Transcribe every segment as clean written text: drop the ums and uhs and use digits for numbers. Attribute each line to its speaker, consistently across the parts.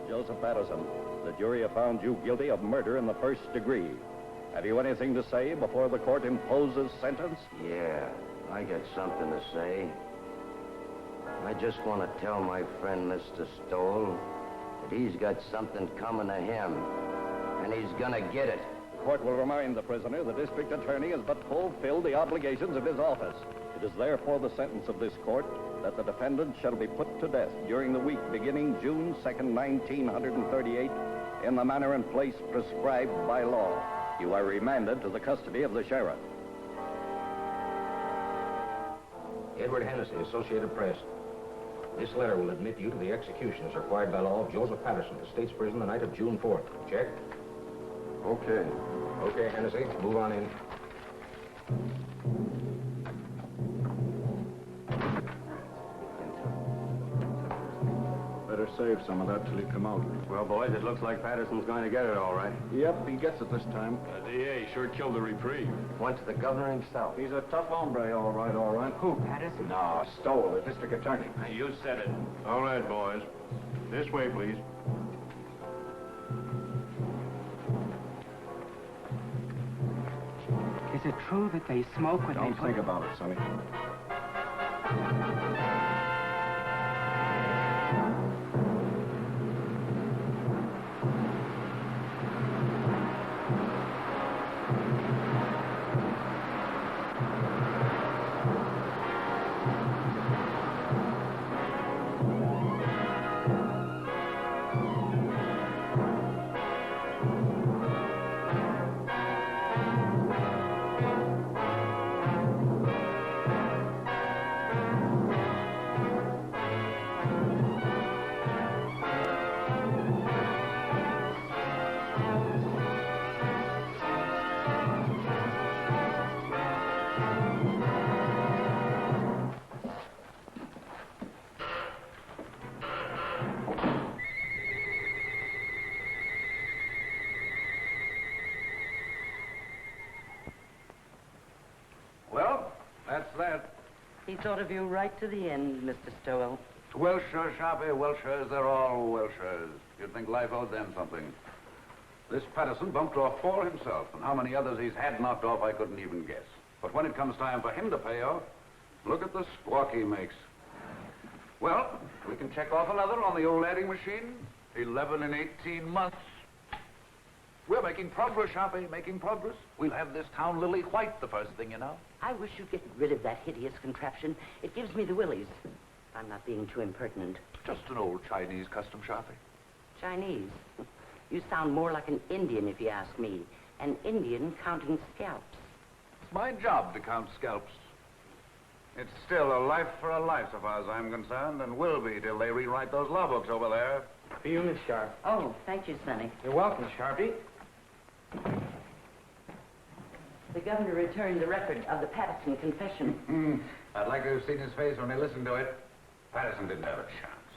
Speaker 1: Joseph Patterson, the jury have found you guilty of murder in the first degree. Have you anything to say before the court imposes sentence?
Speaker 2: Yeah, I got something to say. I just want to tell my friend Mr. Stoll that he's got something coming to him, and he's gonna get it.
Speaker 1: The court will remind the prisoner the district attorney has but fulfilled the obligations of his office. It is therefore the sentence of this court that the defendant shall be put to death during the week beginning June 2nd, 1938, in the manner and place prescribed by law. You are remanded to the custody of the sheriff.
Speaker 3: Edward Hennessy, Associated Press. This letter will admit you to the execution as required by law of Joseph Patterson, the state's prison, the night of June 4th. Check?
Speaker 2: Okay.
Speaker 3: Okay, Hennessy, move on in.
Speaker 4: Better save some of that till you come out.
Speaker 2: Well, boys, it looks like Patterson's going to get it all right.
Speaker 4: Yep, he gets it this time.
Speaker 5: DA sure killed the reprieve.
Speaker 2: Went to the governor himself.
Speaker 4: He's a tough hombre, all right, all right. Who?
Speaker 2: Patterson?
Speaker 4: No, Stoll, the district attorney.
Speaker 5: You said it. All right, boys. This way, please.
Speaker 6: Is it true that they smoke when
Speaker 4: Don't
Speaker 6: they put...
Speaker 4: think about it, Sonny.
Speaker 7: Well, that's that.
Speaker 8: He thought of you right to the end, Mr. Stowell.
Speaker 7: Welshers, Sharpie, Welshers, they're all Welshers. You'd think life owed them something. This Patterson bumped off 4 himself, and how many others he's had knocked off I couldn't even guess. But when it comes time for him to pay off, look at the squawk he makes. Well, we can check off another on the old adding machine. 11 and 18 months. We're making progress, Sharpie, making progress. We'll have this town lily white the first thing you know.
Speaker 8: I wish you'd get rid of that hideous contraption. It gives me the willies. I'm not being too impertinent.
Speaker 7: Just an old Chinese custom, Sharpie.
Speaker 8: Chinese? You sound more like an Indian, if you ask me. An Indian counting scalps.
Speaker 7: It's my job to count scalps. It's still a life for a life, so far as I'm concerned, and will be till they rewrite those law books over there.
Speaker 6: For you, Miss Sharp.
Speaker 8: Oh, thank you, Sonny.
Speaker 6: You're welcome, Sharpie.
Speaker 8: The governor returned the record of the Patterson confession.
Speaker 7: I'd like to have seen his face when he listened to it. Patterson didn't have a chance.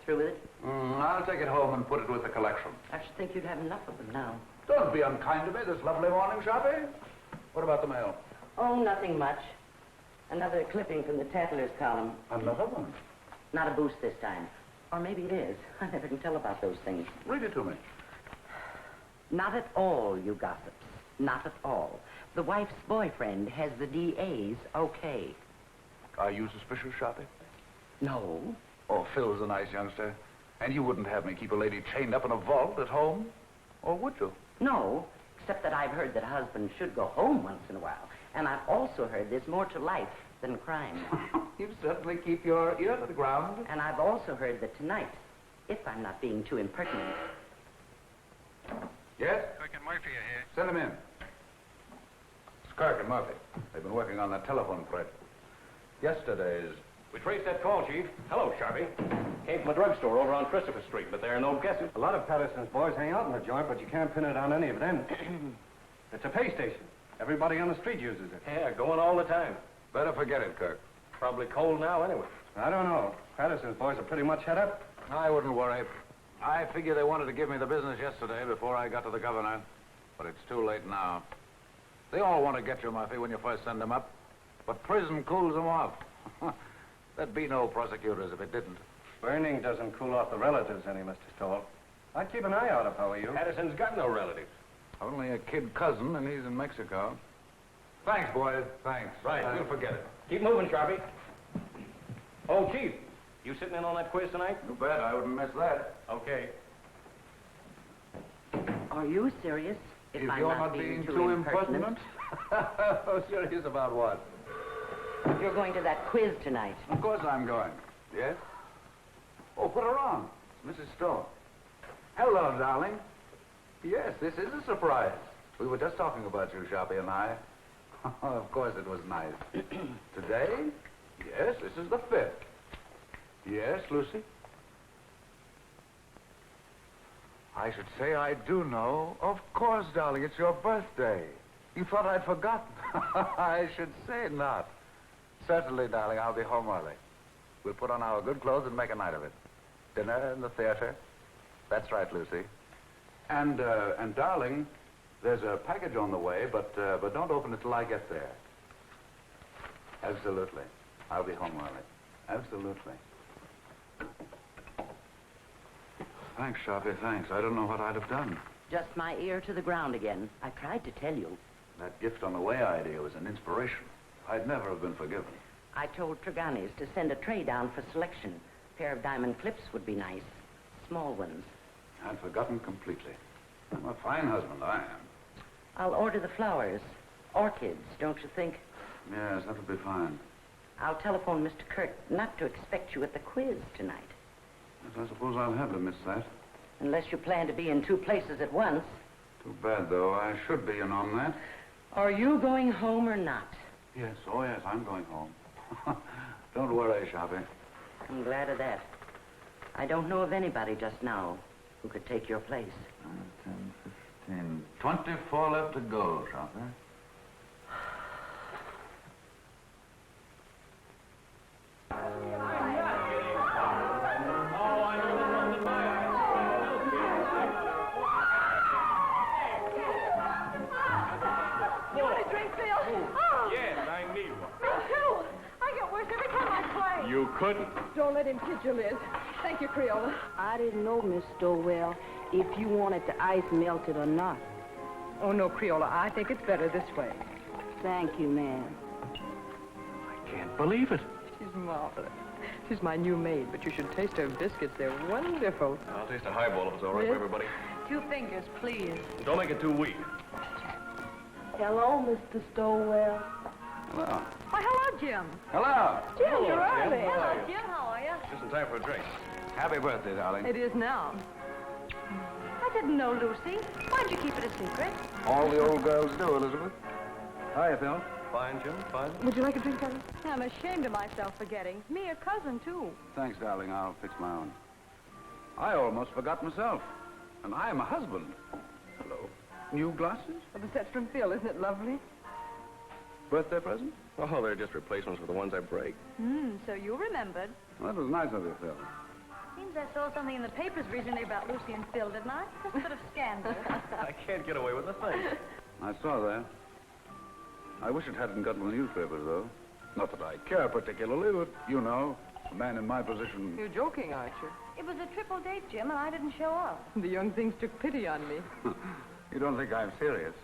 Speaker 8: Through with it?
Speaker 7: I'll take it home and put it with the collection.
Speaker 8: I should think you'd have enough of them now.
Speaker 7: Don't be unkind to me this lovely morning, Sharpie. What about the mail?
Speaker 8: Oh, nothing much. Another clipping from the Tattler's column.
Speaker 7: Another one?
Speaker 8: Not a boost this time. Or maybe it is. I never can tell about those things.
Speaker 7: Read it to me.
Speaker 8: Not at all, you gossips. Not at all. The wife's boyfriend has the DA's okay.
Speaker 7: Are you suspicious, Sharpie?
Speaker 8: No.
Speaker 7: Oh, Phil's a nice youngster. And you wouldn't have me keep a lady chained up in a vault at home? Or would you?
Speaker 8: No, except that I've heard that husbands should go home once in a while. And I've also heard there's more to life than crime.
Speaker 7: You certainly keep your ear to the ground.
Speaker 8: And I've also heard that tonight, if I'm not being too impertinent...
Speaker 7: Yes?
Speaker 5: Kirk and Murphy are here.
Speaker 7: Send them in. It's Kirk and Murphy. They've been working on that telephone thread. Yesterday's...
Speaker 3: We traced that call, Chief. Hello, Sharpie. Came from a drugstore over on Christopher Street, but there are no guesses.
Speaker 4: A lot of Patterson's boys hang out in the joint, but you can't pin it on any of them. It's a pay station. Everybody on the street uses it.
Speaker 3: Yeah, going all the time.
Speaker 7: Better forget it, Kirk.
Speaker 3: Probably cold now anyway.
Speaker 4: I don't know. Patterson's boys are pretty much head up.
Speaker 7: I wouldn't worry. I figure they wanted to give me the business yesterday before I got to the governor. But it's too late now. They all want to get you, Murphy, when you first send them up. But prison cools them off. There'd be no prosecutors if it didn't.
Speaker 4: Burning doesn't cool off the relatives any, Mr. Stoll. I'd keep an eye out if I were you.
Speaker 3: Patterson's got no relatives.
Speaker 7: Only a kid cousin, and he's in Mexico. Thanks, boys. Thanks.
Speaker 3: Right, we'll forget it. Keep moving, Sharpie. Oh, Chief, you sitting in on that quiz tonight?
Speaker 7: You bet. I wouldn't miss that.
Speaker 3: Okay.
Speaker 8: Are you serious?
Speaker 7: If
Speaker 8: I'm
Speaker 7: you're not being too impertinent. Oh, serious about what?
Speaker 8: You're going to that quiz tonight.
Speaker 7: Of course I'm going. Yes? Oh, put her on. It's Mrs. Stoll. Hello, darling. Yes, this is a surprise. We were just talking about you, Sharpie and I. Of course it was nice. Today? Yes, this is the 5th. Yes, Lucy? I should say I do know. Of course, darling, it's your birthday. You thought I'd forgotten. I should say not. Certainly, darling, I'll be home early. We'll put on our good clothes and make a night of it. Dinner in the theater. That's right, Lucy. And darling, there's a package on the way, but don't open it till I get there. Absolutely. I'll be home early. Absolutely. Thanks, Sharpie, thanks. I don't know what I'd have done.
Speaker 8: Just my ear to the ground again. I tried to tell you.
Speaker 7: That gift on the way idea was an inspiration. I'd never have been forgiven.
Speaker 8: I told Tregani's to send a tray down for selection. A pair of diamond clips would be nice. Small ones.
Speaker 7: I'd forgotten completely. I'm a fine husband, I am.
Speaker 8: I'll order the flowers. Orchids, don't you think?
Speaker 7: Yes, that would be fine.
Speaker 8: I'll telephone Mr. Kirk not to expect you at the quiz tonight.
Speaker 7: Yes, I suppose I'll have to miss that.
Speaker 8: Unless you plan to be in 2 places at once.
Speaker 7: Too bad, though. I should be in on that.
Speaker 8: Are you going home or not?
Speaker 7: Yes, oh yes, I'm going home. Don't worry, Sharpie.
Speaker 8: I'm glad of that. I don't know of anybody just now who could take your place.
Speaker 7: 10, 15, 24 left to go, Sharpie.
Speaker 5: You couldn't.
Speaker 9: Don't let him kid you, Liz. Thank you, Creola.
Speaker 10: I didn't know, Miss Stowell, if you wanted the ice melted or not.
Speaker 9: Oh, no, Creola. I think it's better this way.
Speaker 10: Thank you, ma'am.
Speaker 5: I can't believe it.
Speaker 9: She's marvelous. She's my new maid, but you should taste her biscuits. They're wonderful.
Speaker 5: I'll taste a highball if it's all right for everybody.
Speaker 9: 2 fingers, please.
Speaker 5: Don't make it too weak.
Speaker 10: Hello, Mr. Stowell.
Speaker 7: Hello.
Speaker 9: Why, hello, Jim.
Speaker 7: Hello.
Speaker 9: Jim, you're early.
Speaker 5: Jim.
Speaker 9: Hello, Jim. How are you?
Speaker 5: Just in time for a drink.
Speaker 7: Happy birthday, darling.
Speaker 9: It is now. I didn't know, Lucy. Why'd you keep it a secret?
Speaker 7: All the old girls do, Elizabeth. Hiya, Phil.
Speaker 5: Fine, Jim, fine.
Speaker 9: Would you like a drink, darling? I'm ashamed of myself for getting. Me, a cousin, too.
Speaker 7: Thanks, darling. I'll fix my own. I almost forgot myself. And I'm a husband. Hello. New glasses?
Speaker 9: Well, the set's from Phil. Isn't it lovely?
Speaker 7: Birthday present?
Speaker 5: Oh, they're just replacements for the ones I break.
Speaker 9: So you remembered.
Speaker 7: Well, that was nice of you, Phil.
Speaker 11: Seems I saw something in the papers recently about Lucy and Phil, didn't I? Just a bit of scandal.
Speaker 5: I can't get away with a thing.
Speaker 7: I saw that. I wish it hadn't gotten the newspapers, though. Not that I care particularly, but you know, a man in my position...
Speaker 9: You're joking, aren't you?
Speaker 11: It was a triple date, Jim, and I didn't show up.
Speaker 9: The young things took pity on me.
Speaker 7: You don't think I'm serious?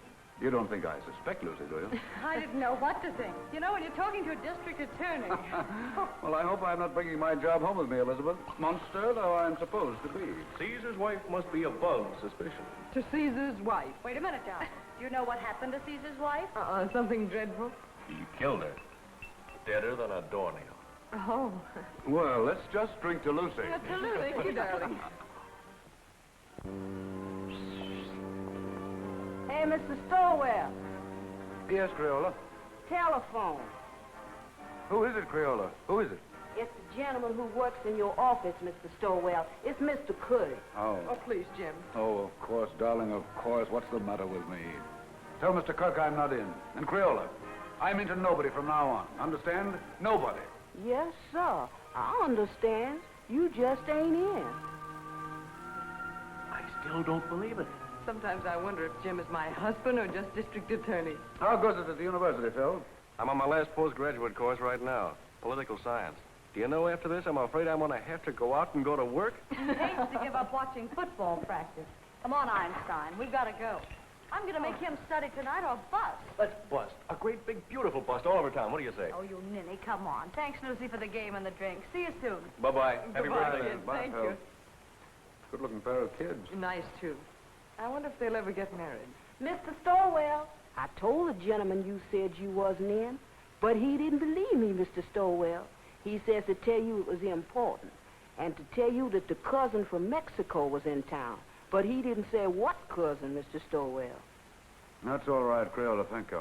Speaker 7: You don't think I suspect Lucy, do you?
Speaker 11: I didn't know what to think. You know, when you're talking to a district attorney.
Speaker 7: Well, I hope I'm not bringing my job home with me, Elizabeth. Monster though I'm supposed to be.
Speaker 5: Caesar's wife must be above suspicion.
Speaker 9: To Caesar's wife.
Speaker 11: Wait a minute, John. Do you know what happened to Caesar's wife?
Speaker 9: Something dreadful.
Speaker 5: He killed her. Deader than a doornail.
Speaker 9: Oh.
Speaker 7: Well, let's just drink to Lucy.
Speaker 9: Absolutely. Thank you, darling.
Speaker 10: Hey, Mr. Stowell.
Speaker 7: Yes, Creola.
Speaker 10: Telephone.
Speaker 7: Who is it, Creola? Who is it?
Speaker 10: It's the gentleman who works in your office, Mr. Stowell. It's Mr. Curry.
Speaker 7: Oh.
Speaker 9: Oh, please, Jim.
Speaker 7: Oh, of course, darling, of course. What's the matter with me? Tell Mr. Kirk I'm not in. And Creola, I'm into nobody from now on. Understand? Nobody.
Speaker 10: Yes, sir. I understand. You just ain't in.
Speaker 5: I still don't believe it.
Speaker 9: Sometimes I wonder if Jim is my husband or just district attorney.
Speaker 7: How goes it at the university, Phil?
Speaker 5: I'm on my last postgraduate course right now, political science. Do you know, after this, I'm afraid I'm going to have to go out and go to work?
Speaker 11: He hates to give up watching football practice. Come on, Einstein. We've got to go. I'm going to make him study tonight or bust.
Speaker 5: Let's bust. A great, big, beautiful bust all over town. What do you say?
Speaker 11: Oh, you ninny, come on. Thanks, Lucy, for the game and the drink. See you soon.
Speaker 5: Bye-bye. Happy
Speaker 11: Goodbye,
Speaker 5: birthday.
Speaker 11: kid. Thank you.
Speaker 7: Good-looking pair of kids.
Speaker 9: Nice, too. I wonder if they'll ever get married.
Speaker 10: Mr. Stowell, I told the gentleman you said you wasn't in, but he didn't believe me, Mr. Stowell. He says to tell you it was important, and to tell you that the cousin from Mexico was in town. But he didn't say what cousin, Mr. Stowell.
Speaker 7: That's all right, Crayola. Thank you.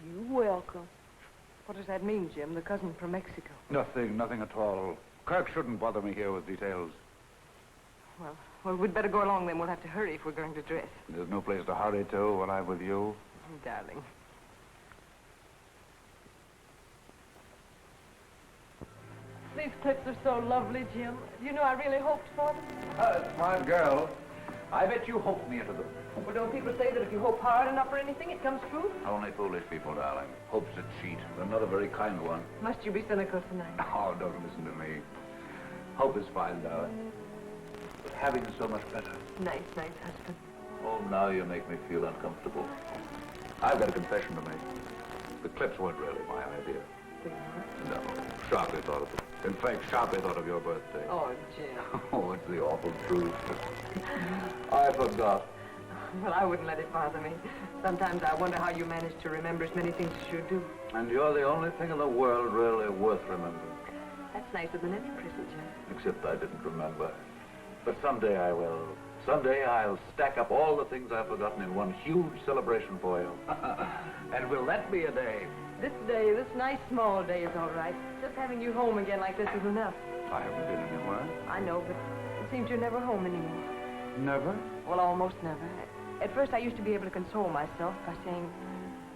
Speaker 10: You're welcome.
Speaker 9: What does that mean, Jim? The cousin from Mexico?
Speaker 7: Nothing at all. Kirk shouldn't bother me here with details.
Speaker 9: Well, we'd better go along then. We'll have to hurry if we're going to dress.
Speaker 7: There's no place to hurry to when I'm with you.
Speaker 9: Oh, darling. These clips are so lovely, Jim. You know, I really hoped for them.
Speaker 7: Smart girl. I bet you hoped me into them.
Speaker 9: Well, don't people say that if you hope hard enough for anything, it comes true?
Speaker 7: Only foolish people, darling. Hope's a cheat, but not a very kind one.
Speaker 9: Must you be cynical tonight?
Speaker 7: Oh, don't listen to me. Hope is fine, darling. But having is so much better.
Speaker 9: Nice husband.
Speaker 7: Oh, now you make me feel uncomfortable. I've got a confession to make. The clips weren't really my idea. No, Sharpie thought of it. In fact, Sharpie thought of your birthday.
Speaker 9: Oh, Jim.
Speaker 7: Oh, it's the awful truth. I forgot.
Speaker 9: Well, I wouldn't let it bother me. Sometimes I wonder how you manage to remember as many things as you do.
Speaker 7: And you're the only thing in the world really worth remembering.
Speaker 9: That's nicer than any present, Jim.
Speaker 7: Except I didn't remember. But someday I will. Someday I'll stack up all the things I've forgotten in one huge celebration for you. And will that be a day?
Speaker 9: This day, this nice small day is all right. Just having you home again like this is enough.
Speaker 7: I haven't been anywhere.
Speaker 9: I know, but it seems you're never home anymore.
Speaker 7: Never?
Speaker 9: Well, almost never. At first, I used to be able to console myself by saying,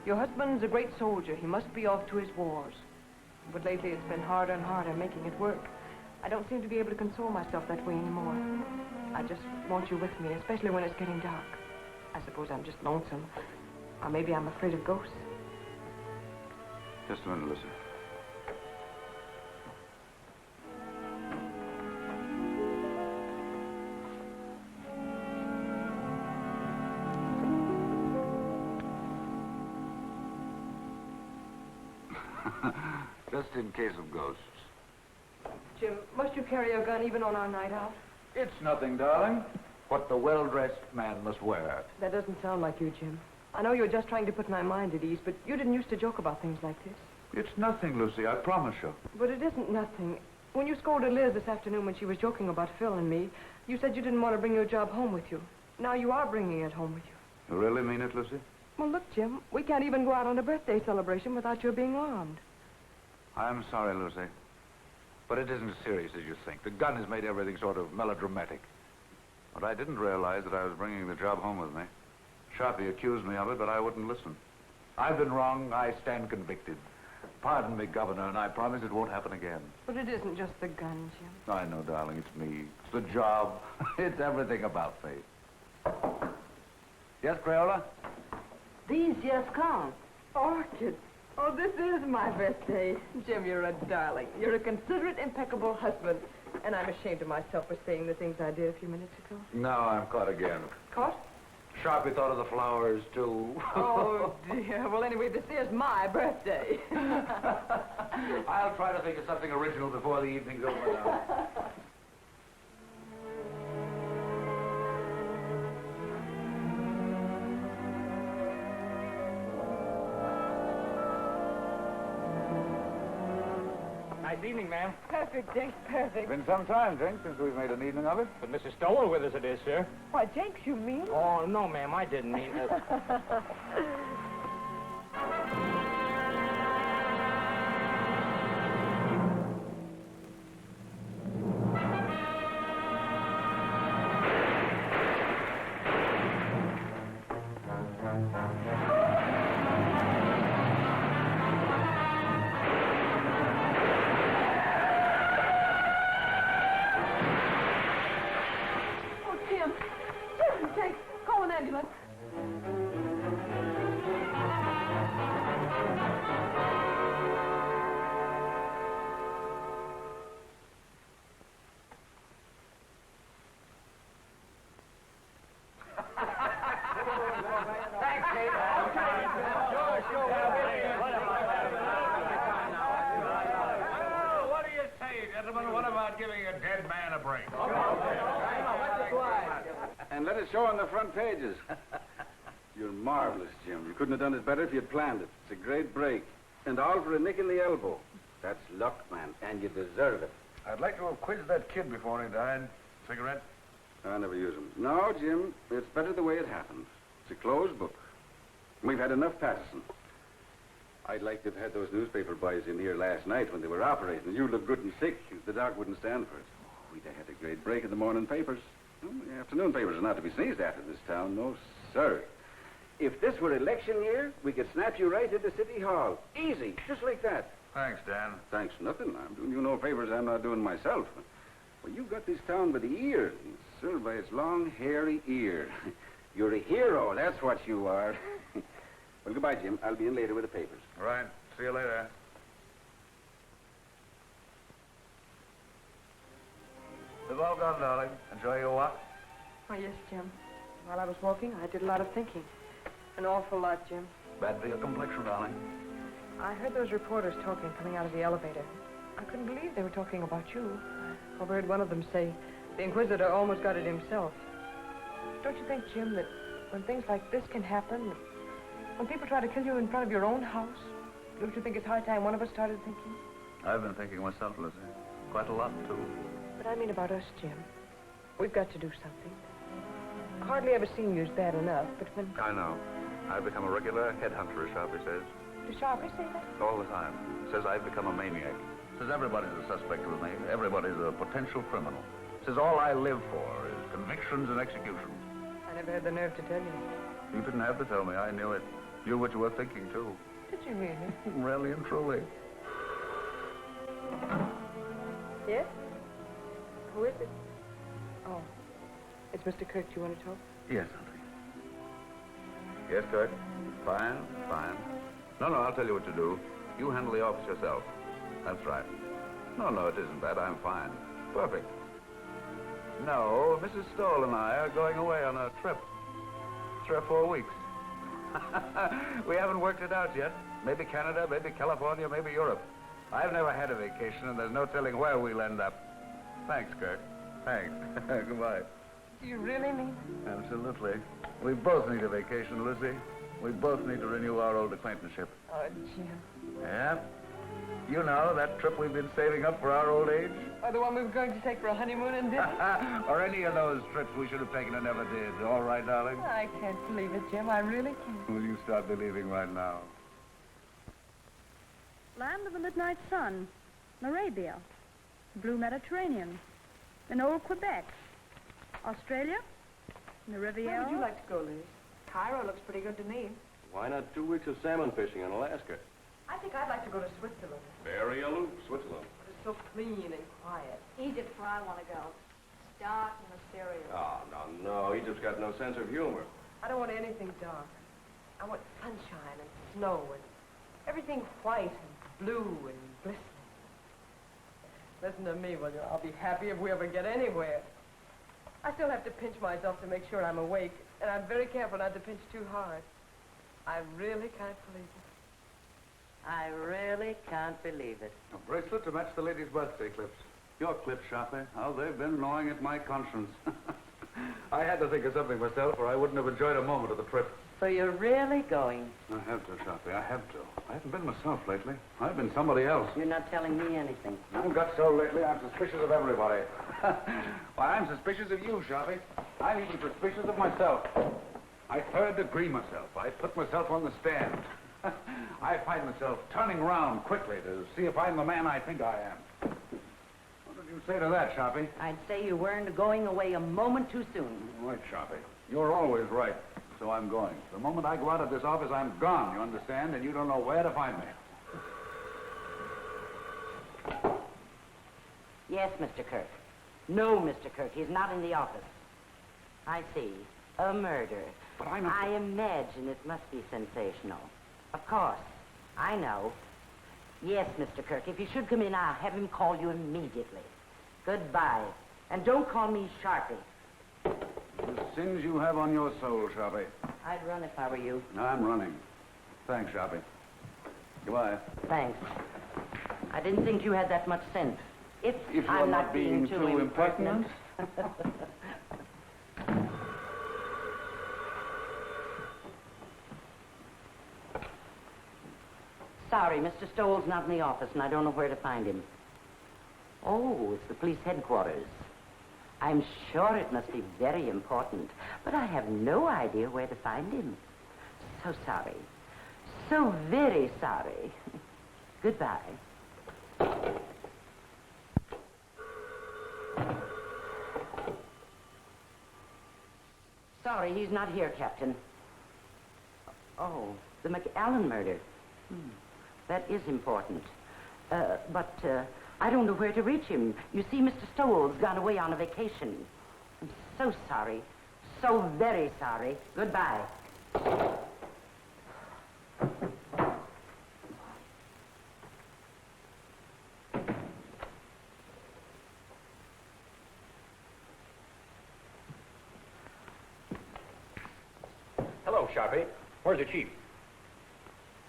Speaker 9: your husband's a great soldier. He must be off to his wars. But lately, it's been harder and harder making it work. I don't seem to be able to console myself that way anymore. I just want you with me, especially when it's getting dark. I suppose I'm just lonesome. Or maybe I'm afraid of ghosts.
Speaker 7: Just a minute, listen. Just in case of ghosts.
Speaker 9: Jim, must you carry a gun even on our night out?
Speaker 7: It's nothing, darling. What the well-dressed man must wear.
Speaker 9: That doesn't sound like you, Jim. I know you're just trying to put my mind at ease, but you didn't used to joke about things like this.
Speaker 7: It's nothing, Lucy, I promise you.
Speaker 9: But it isn't nothing. When you scolded Liz this afternoon when she was joking about Phil and me, you said you didn't want to bring your job home with you. Now you are bringing it home with you.
Speaker 7: You really mean it, Lucy?
Speaker 9: Well, look, Jim, we can't even go out on a birthday celebration without your being armed.
Speaker 7: I'm sorry, Lucy. But it isn't as serious as you think. The gun has made everything sort of melodramatic. But I didn't realize that I was bringing the job home with me. Sharpie accused me of it, but I wouldn't listen. I've been wrong. I stand convicted. Pardon me, Governor, and I promise it won't happen again.
Speaker 9: But it isn't just the gun, Jim.
Speaker 7: I know, darling, it's me. It's the job. It's everything about me. Yes, Crayola?
Speaker 10: These just come.
Speaker 9: Orchid. Oh, this is my birthday. Jim, you're a darling. You're a considerate, impeccable husband. And I'm ashamed of myself for saying the things I did a few minutes ago.
Speaker 7: Now I'm caught again.
Speaker 9: Caught?
Speaker 7: Sharpie thought of the flowers, too.
Speaker 9: Oh, dear. Well, anyway, this is my birthday.
Speaker 7: I'll try to think of something original before the evening's over now.
Speaker 6: Nice evening, ma'am.
Speaker 9: Perfect, Jenks, perfect.
Speaker 7: Been some time, Drink, since we've made an evening of it.
Speaker 6: But Mrs. Stowell with us it is, sir.
Speaker 9: Why, Jenks, you mean?
Speaker 6: Oh, no, ma'am, I didn't mean it.
Speaker 9: Jenks, call an ambulance.
Speaker 7: giving a dead man a break.
Speaker 4: And let it show on the front pages. You're marvelous, Jim. You couldn't have done it better if you'd planned it. It's a great break. And all for a nick in the elbow. That's luck, man, and you deserve it.
Speaker 7: I'd like to have quizzed that kid before he died. Cigarette?
Speaker 4: I never use them. No, Jim, it's better the way it happens. It's a closed book. We've had enough Patterson. I'd like to have had those newspaper boys in here last night when they were operating. You looked good and sick. The doc wouldn't stand for it. Oh, we'd have had a great break in the morning papers. Well, the afternoon papers are not to be sneezed at in this town. No, sir. If this were election year, we could snap you right into City Hall. Easy, just like that.
Speaker 7: Thanks, Dan.
Speaker 4: Thanks, nothing. I'm doing you no favors I'm not doing myself. Well, you've got this town by the ear, served by its long, hairy ear. You're a hero, that's what you are. Well, goodbye, Jim. I'll be in later with the papers.
Speaker 7: All right. See you later. They've all gone, darling. Enjoy your walk.
Speaker 9: Oh, yes, Jim. While I was walking, I did a lot of thinking. An awful lot, Jim.
Speaker 7: Bad for your complexion, darling.
Speaker 9: I heard those reporters talking coming out of the elevator. I couldn't believe they were talking about you. I overheard one of them say the Inquisitor almost got it himself. Don't you think, Jim, that when things like this can happen, when people try to kill you in front of your own house, don't you think it's high time one of us started thinking?
Speaker 7: I've been thinking myself, Lizzie. Quite a lot, too.
Speaker 9: But I mean about us, Jim. We've got to do something. Hardly ever seen you as bad enough, but when...
Speaker 5: I know. I've become a regular headhunter, Sharpie says.
Speaker 9: Does Sharpie say that?
Speaker 5: All the time. Says I've become a maniac.
Speaker 7: Says everybody's a suspect with me. Everybody's a potential criminal. Says all I live for is convictions and executions.
Speaker 9: I never had the nerve to tell you.
Speaker 7: You didn't have to tell me. I knew it. You what you were thinking, too.
Speaker 9: Did you really?
Speaker 7: Really and truly.
Speaker 9: Yes? Who is it? Oh. It's Mr. Kirk. Do you want to talk?
Speaker 7: Yes, Auntie. Yes, Kirk? Fine, fine. No, I'll tell you what to do. You handle the office yourself. That's right. No, it isn't that. I'm fine. Perfect. No, Mrs. Stoll and I are going away on a trip. 3 or 4 weeks. We haven't worked it out yet. Maybe Canada, maybe California, maybe Europe. I've never had a vacation, and there's no telling where we'll end up. Thanks, Kirk. Thanks. Goodbye.
Speaker 9: Do you really mean it?
Speaker 7: Absolutely. We both need a vacation, Lucy. We both need to renew our old acquaintanceship.
Speaker 9: Oh, Jim.
Speaker 7: Yeah? You know, that trip we've been saving up for our old age?
Speaker 9: Or the one we were going to take for a honeymoon and dinner?
Speaker 7: Or any of those trips we should have taken and never did. All right, darling?
Speaker 9: I can't believe it, Jim. I really can't.
Speaker 7: Will you start believing right now?
Speaker 11: Land of the Midnight Sun, Arabia, Blue Mediterranean, in old Quebec, Australia, the Riviera.
Speaker 9: Where would you like to go, Liz? Cairo looks pretty good to me.
Speaker 5: Why not 2 weeks of salmon fishing in Alaska?
Speaker 9: I think I'd like to go to Switzerland.
Speaker 5: Very aloof, Switzerland.
Speaker 9: It's so clean and quiet.
Speaker 11: Egypt's where I want to go. It's dark and mysterious.
Speaker 5: Oh, no. Egypt's got no sense of humor.
Speaker 9: I don't want anything dark. I want sunshine and snow and everything white and blue and glistening. Listen to me, will you? I'll be happy if we ever get anywhere. I still have to pinch myself to make sure I'm awake, and I'm very careful not to pinch too hard. I really can't believe it.
Speaker 8: I really can't believe it.
Speaker 7: A bracelet to match the lady's birthday clips. Your clips, Sharpie. How they've been gnawing at my conscience. I had to think of something myself, or I wouldn't have enjoyed a moment of the trip.
Speaker 8: So you're really going?
Speaker 7: I have to, Sharpie. I have to. I haven't been myself lately. I've been somebody else.
Speaker 8: You're not telling me anything.
Speaker 7: I've got so lately, I'm suspicious of everybody. Why, I'm suspicious of you, Sharpie. I'm even suspicious of myself. I third degree myself. I put myself on the stand. I find myself turning around quickly to see if I'm the man I think I am. What did you say to that, Sharpie?
Speaker 8: I'd say you weren't going away a moment too soon.
Speaker 7: Right, Sharpie. You're always right. So I'm going. The moment I go out of this office, I'm gone, you understand? And you don't know where to find me.
Speaker 8: Yes, Mr. Kirk. No, Mr. Kirk, he's not in the office. I see. A murder.
Speaker 7: But I'm not...
Speaker 8: I imagine it must be sensational. Of course. I know. Yes, Mr. Kirk, if you should come in, I'll have him call you immediately. Goodbye. And don't call me Sharpie.
Speaker 7: The sins you have on your soul, Sharpie.
Speaker 8: I'd run if I were you.
Speaker 7: I'm running. Thanks, Sharpie. Goodbye.
Speaker 8: Thanks. I didn't think you had that much sense. If
Speaker 4: If
Speaker 8: I'm
Speaker 4: you're
Speaker 8: not being too impertinent. Sorry, Mr. Stoll's not in the office, and I don't know where to find him. Oh, it's the police headquarters. I'm sure it must be very important, but I have no idea where to find him. So sorry. So very sorry. Goodbye. Sorry, he's not here, Captain. Oh, the McAllen murder. That is important. But I don't know where to reach him. You see, Mr. Stoll's gone away on a vacation. I'm so sorry. So very sorry. Goodbye.
Speaker 3: Hello, Sharpie. Where's the chief?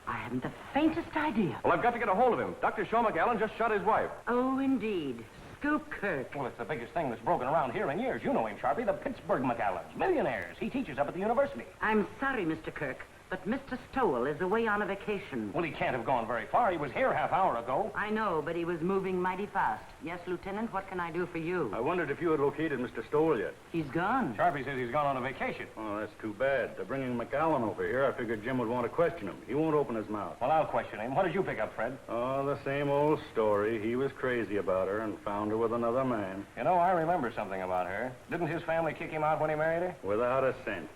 Speaker 8: I haven't the faintest idea.
Speaker 5: Well, I've got to get a hold of him. Dr. Shaw McAllen just shot his wife.
Speaker 8: Oh, indeed. Scoop Kirk.
Speaker 3: Well, it's the biggest thing that's broken around here in years. You know him, Sharpie, the Pittsburgh McAllens. Millionaires. He teaches up at the university.
Speaker 8: I'm sorry, Mr. Kirk, but Mr. Stowell is away on a vacation.
Speaker 3: Well, he can't have gone very far. He was here half hour ago.
Speaker 8: I know, but he was moving mighty fast. Yes, Lieutenant, what can I do for you?
Speaker 12: I wondered if you had located Mr. Stowell yet.
Speaker 8: He's gone.
Speaker 3: Sharpie says he's gone on a vacation.
Speaker 12: Oh, that's too bad. They're bringing McAllen over here. I figured Jim would want to question him. He won't open his mouth.
Speaker 3: Well, I'll question him. What did you pick up, Fred?
Speaker 12: Oh, the same old story. He was crazy about her and found her with another man.
Speaker 3: You know, I remember something about her. Didn't his family kick him out when he married her?
Speaker 12: Without a cent.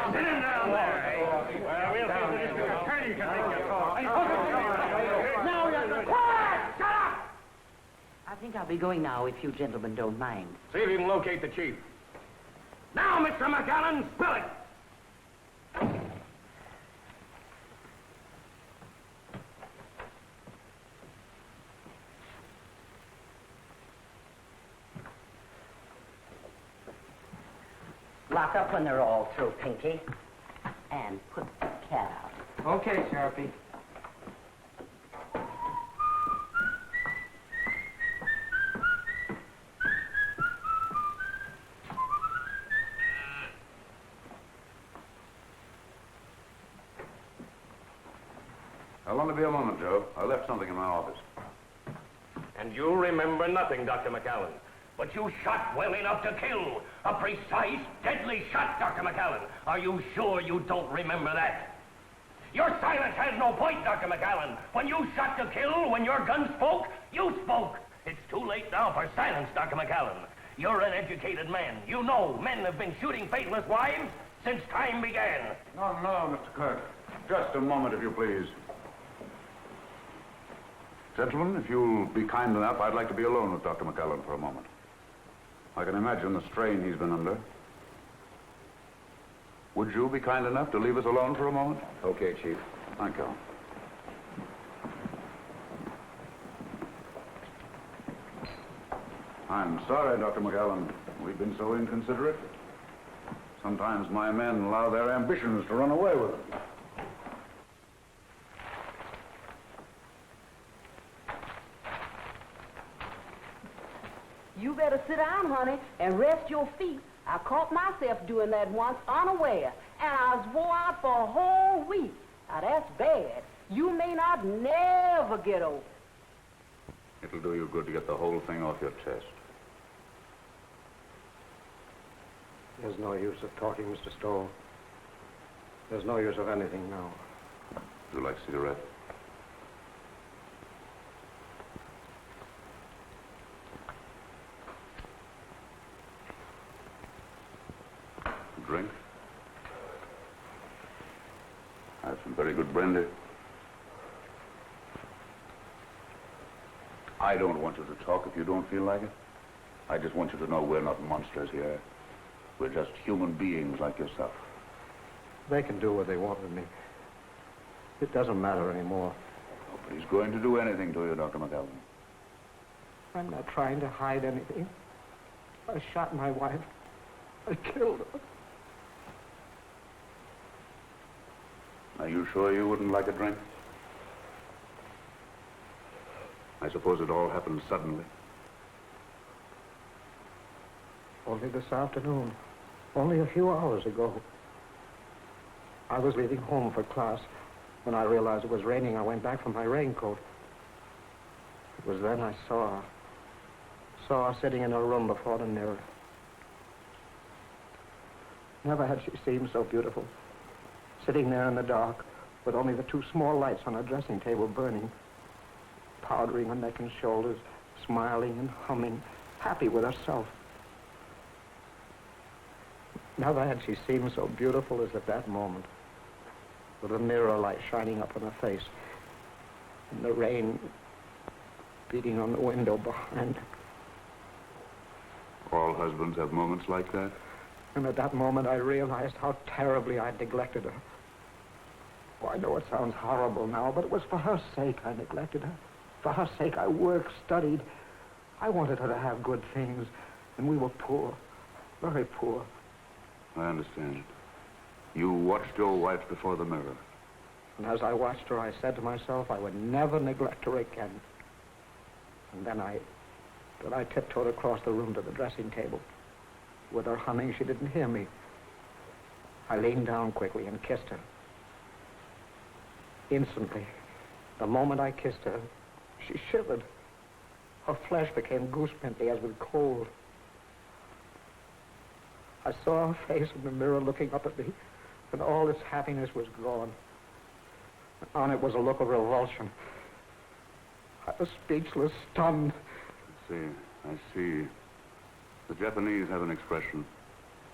Speaker 3: Sit him down there. Well, we'll see if the district attorney can make your call.
Speaker 8: Now you're quiet! Shut up! I think I'll be going now, if you gentlemen don't mind.
Speaker 3: See if you can locate the chief. Now, Mr. McAllen, spill it.
Speaker 8: Lock up when they're all through, Pinky. And put the cat out.
Speaker 6: Okay, Sharpie.
Speaker 7: I'll only be a moment, Joe. I left something in my office.
Speaker 3: And you remember nothing, Dr. McAllen. But you shot well enough to kill. A precise, deadly shot, Dr. McAllen. Are you sure you don't remember that? Your silence has no point, Dr. McAllen. When you shot to kill, when your gun spoke, you spoke. It's too late now for silence, Dr. McAllen. You're an educated man. You know men have been shooting faithless wives since time began.
Speaker 7: No, Mr. Kirk. Just a moment, if you please. Gentlemen, if you'll be kind enough, I'd like to be alone with Dr. McAllen for a moment. I can imagine the strain he's been under. Would you be kind enough to leave us alone for a moment?
Speaker 3: Okay, Chief.
Speaker 7: Thank you. I'm sorry, Dr. McAllen. We've been so inconsiderate. Sometimes my men allow their ambitions to run away with them.
Speaker 10: You better sit down, honey, and rest your feet. I caught myself doing that once unaware, and I was wore out for a whole week. Now, that's bad. You may not never get over it.
Speaker 7: It'll do you good to get the whole thing off your chest.
Speaker 5: There's no use of talking, Mr. Stoll. There's no use of anything now.
Speaker 7: Would you like a cigarette? Drink? I have some very good brandy. I don't want you to talk if you don't feel like it. I just want you to know we're not monsters here. We're just human beings like yourself.
Speaker 5: They can do what they want with me. It doesn't matter anymore.
Speaker 7: Nobody's going to do anything to you, Dr. McAllen.
Speaker 5: I'm not trying to hide anything. I shot my wife. I killed her.
Speaker 7: I Are you sure you wouldn't like a drink? I suppose it all happened suddenly.
Speaker 6: Only this afternoon. Only a few hours ago. I was leaving home for class. When I realized it was raining, I went back for my raincoat. It was then I saw her sitting in her room before the mirror. Never had she seemed so beautiful. Sitting there in the dark, with only the two small lights on her dressing table burning, powdering her neck and shoulders, smiling and humming, happy with herself. Never had she seemed so beautiful as at that moment, with the mirror light shining up on her face, and the rain beating on the window behind her.
Speaker 7: All husbands have moments like that.
Speaker 6: And at that moment, I realized how terribly I'd neglected her. Oh, I know it sounds horrible now, but it was for her sake I neglected her. For her sake, I worked, studied. I wanted her to have good things, and we were poor, very poor.
Speaker 7: I understand. You watched your wife before the mirror.
Speaker 6: And as I watched her, I said to myself I would never neglect her again. And then I tiptoed across the room to the dressing table. With her humming, she didn't hear me. I leaned down quickly and kissed her. Instantly, the moment I kissed her, she shivered. Her flesh became goosepimply as with cold. I saw her face in the mirror looking up at me, and all its happiness was gone. On it was a look of revulsion. I was speechless, stunned.
Speaker 7: I see. The Japanese have an expression.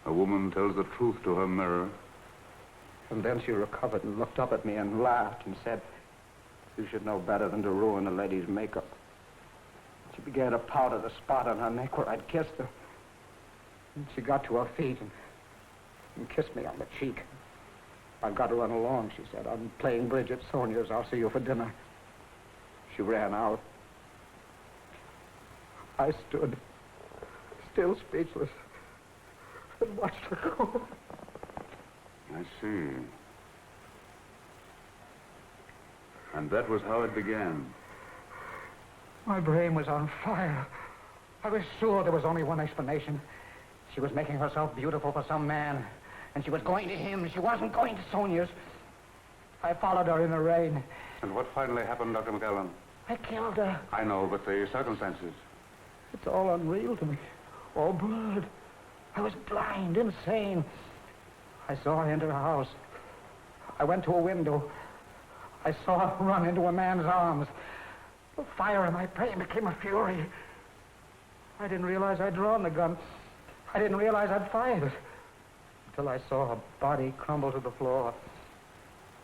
Speaker 7: A woman tells the truth to her mirror.
Speaker 6: And then she recovered and looked up at me and laughed and said, "You should know better than to ruin a lady's makeup." She began to powder the spot on her neck where I'd kissed her. And she got to her feet and kissed me on the cheek. "I've got to run along," she said. "I'm playing bridge at Sonia's. I'll see you for dinner." She ran out. I stood, still speechless, and watched her go.
Speaker 7: I see. And that was how it began.
Speaker 6: My brain was on fire. I was sure there was only one explanation. She was making herself beautiful for some man, and she was going to him. She wasn't going to Sonia's. I followed her in the rain.
Speaker 7: And what finally happened, Dr. McAllen?
Speaker 6: I killed her.
Speaker 7: I know, but the circumstances.
Speaker 6: It's all unreal to me. All blurred. I was blind, insane. I saw her enter a house. I went to a window. I saw her run into a man's arms. The fire in my brain became a fury. I didn't realize I'd drawn the gun. I didn't realize I'd fired it. Until I saw her body crumble to the floor.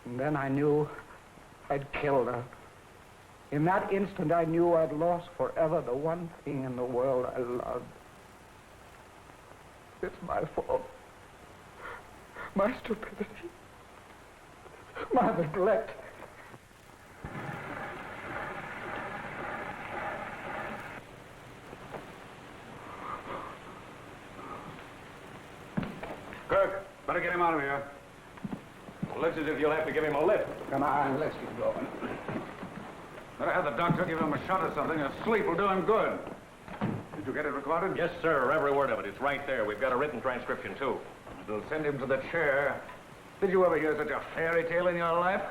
Speaker 6: And then I knew I'd killed her. In that instant, I knew I'd lost forever the one thing in the world I loved. It's my fault. My stupidity. My neglect.
Speaker 7: Kirk, better get him out of here.
Speaker 3: Well, looks as if you'll have to give him a lift.
Speaker 7: Come on, let's get going. Better have the doctor give him a shot or something. A sleep will do him good. Did you get it recorded?
Speaker 3: Yes, sir. Every word of it. It's right there. We've got a written transcription, too.
Speaker 7: It'll send him to the chair. Did you ever hear such a fairy tale in your life?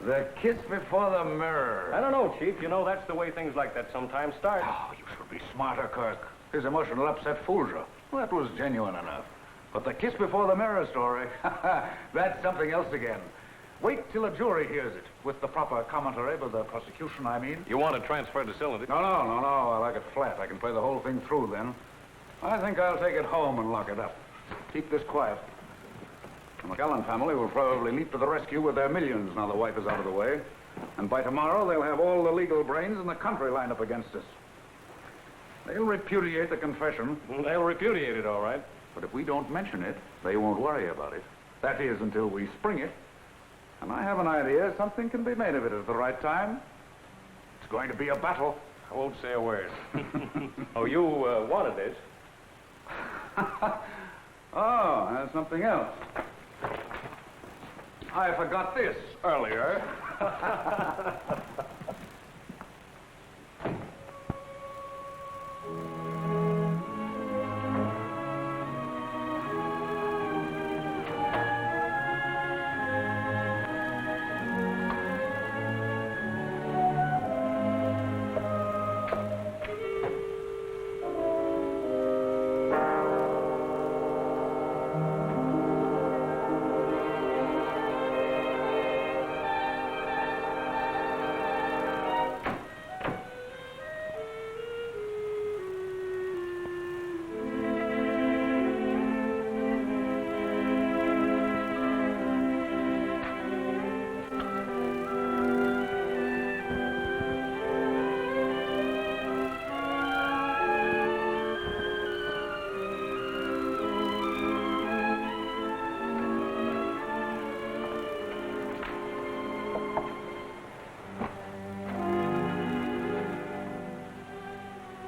Speaker 7: The kiss before the mirror.
Speaker 3: I don't know, Chief. You know, that's the way things like that sometimes start.
Speaker 7: Oh, you should be smarter, Kirk. His emotional upset fools you. Well, that was genuine enough. But the kiss before the mirror story, that's something else again. Wait till a jury hears it, with the proper commentary by the prosecution, I mean.
Speaker 3: You want to transfer the cylinder?
Speaker 7: No. I like it flat. I can play the whole thing through then. I think I'll take it home and lock it up. Keep this quiet. The McAllen family will probably leap to the rescue with their millions now the wife is out of the way. And by tomorrow, they'll have all the legal brains in the country lined up against us. They'll repudiate the confession.
Speaker 3: They'll repudiate it, all right.
Speaker 7: But if we don't mention it, they won't worry about it. That is, until we spring it. And I have an idea something can be made of it at the right time. It's going to be a battle.
Speaker 3: I won't say a word. Oh, you wanted this.
Speaker 7: Oh, that's something else. I forgot this earlier.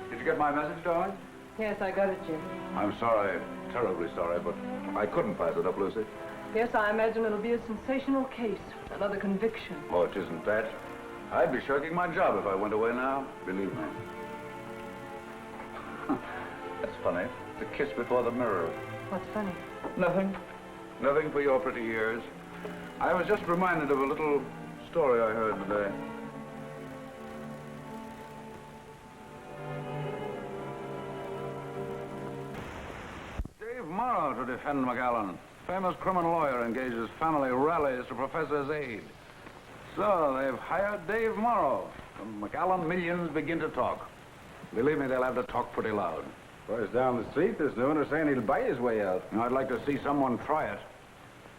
Speaker 7: Did you get my message, darling?
Speaker 9: Yes, I got it, Jim.
Speaker 7: I'm sorry, terribly sorry, but I couldn't pass it up, Lucy.
Speaker 9: Yes, I imagine it'll be a sensational case. Another conviction.
Speaker 7: Oh, it isn't that. I'd be shirking my job if I went away now, believe me. That's funny. The kiss before the mirror.
Speaker 9: What's funny?
Speaker 7: Nothing. Nothing for your pretty ears. I was just reminded of a little story I heard today. Dave Morrow to defend McAllen. Famous criminal lawyer engages family rallies to professor's aid. So they've hired Dave Morrow. From McAllen, millions begin to talk. Believe me, they'll have to talk pretty loud.
Speaker 4: Boys down the street this noon are saying he'll buy his way out.
Speaker 7: I'd like to see someone try it.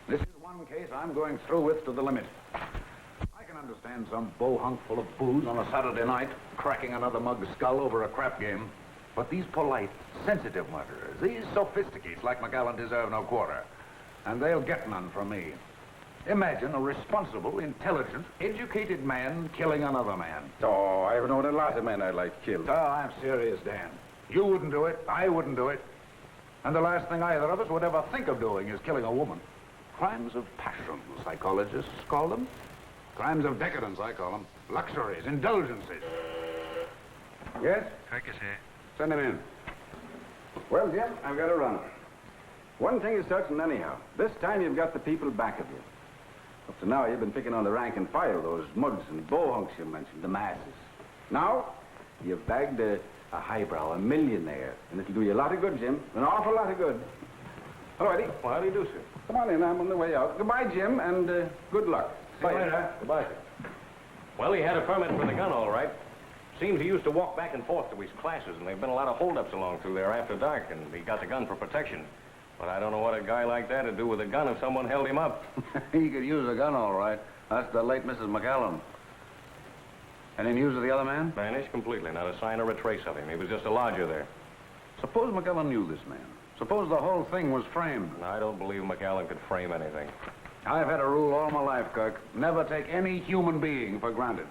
Speaker 7: This is one case I'm going through with to the limit. I can understand some bohunk full of booze on a Saturday night cracking another mug's skull over a crap game. But these polite, sensitive murderers, these sophisticates like McAllen deserve no quarter. And they'll get none from me. Imagine a responsible, intelligent, educated man killing another man.
Speaker 4: Oh, I've known a lot of men I'd like killed.
Speaker 7: Oh, I'm serious, Dan. You wouldn't do it. I wouldn't do it. And the last thing either of us would ever think of doing is killing a woman. Crimes of passion, psychologists call them. Crimes of decadence, I call them. Luxuries, indulgences.
Speaker 4: Yes?
Speaker 5: Kirk is here.
Speaker 7: Send him in.
Speaker 4: Well, Jim, I've got to run. One thing is certain anyhow. This time you've got the people back of you. Up to now, you've been picking on the rank and file, those mugs and bohunks you mentioned, the masses. Now, you've bagged a highbrow, a millionaire, and it'll do you a lot of good, Jim. An awful lot of good. All righty.
Speaker 5: Well, how do you do, sir?
Speaker 4: Come on in, I'm on the way out. Goodbye, Jim, and good luck.
Speaker 7: See you later.
Speaker 5: Goodbye, sir. Well, he had a permit for the gun, all right. Seems he used to walk back and forth to his classes, and there've been a lot of holdups along through there after dark, and he got the gun for protection. But I don't know what a guy like that would do with a gun if someone held him up.
Speaker 7: He could use a gun, all right. That's the late Mrs. McAllen. Any news of the other man?
Speaker 5: Vanished completely, not a sign or a trace of him. He was just a lodger there.
Speaker 7: Suppose McAllen knew this man. Suppose the whole thing was framed.
Speaker 5: I don't believe McAllen could frame anything.
Speaker 7: I've had a rule all my life, Kirk. Never take any human being for granted.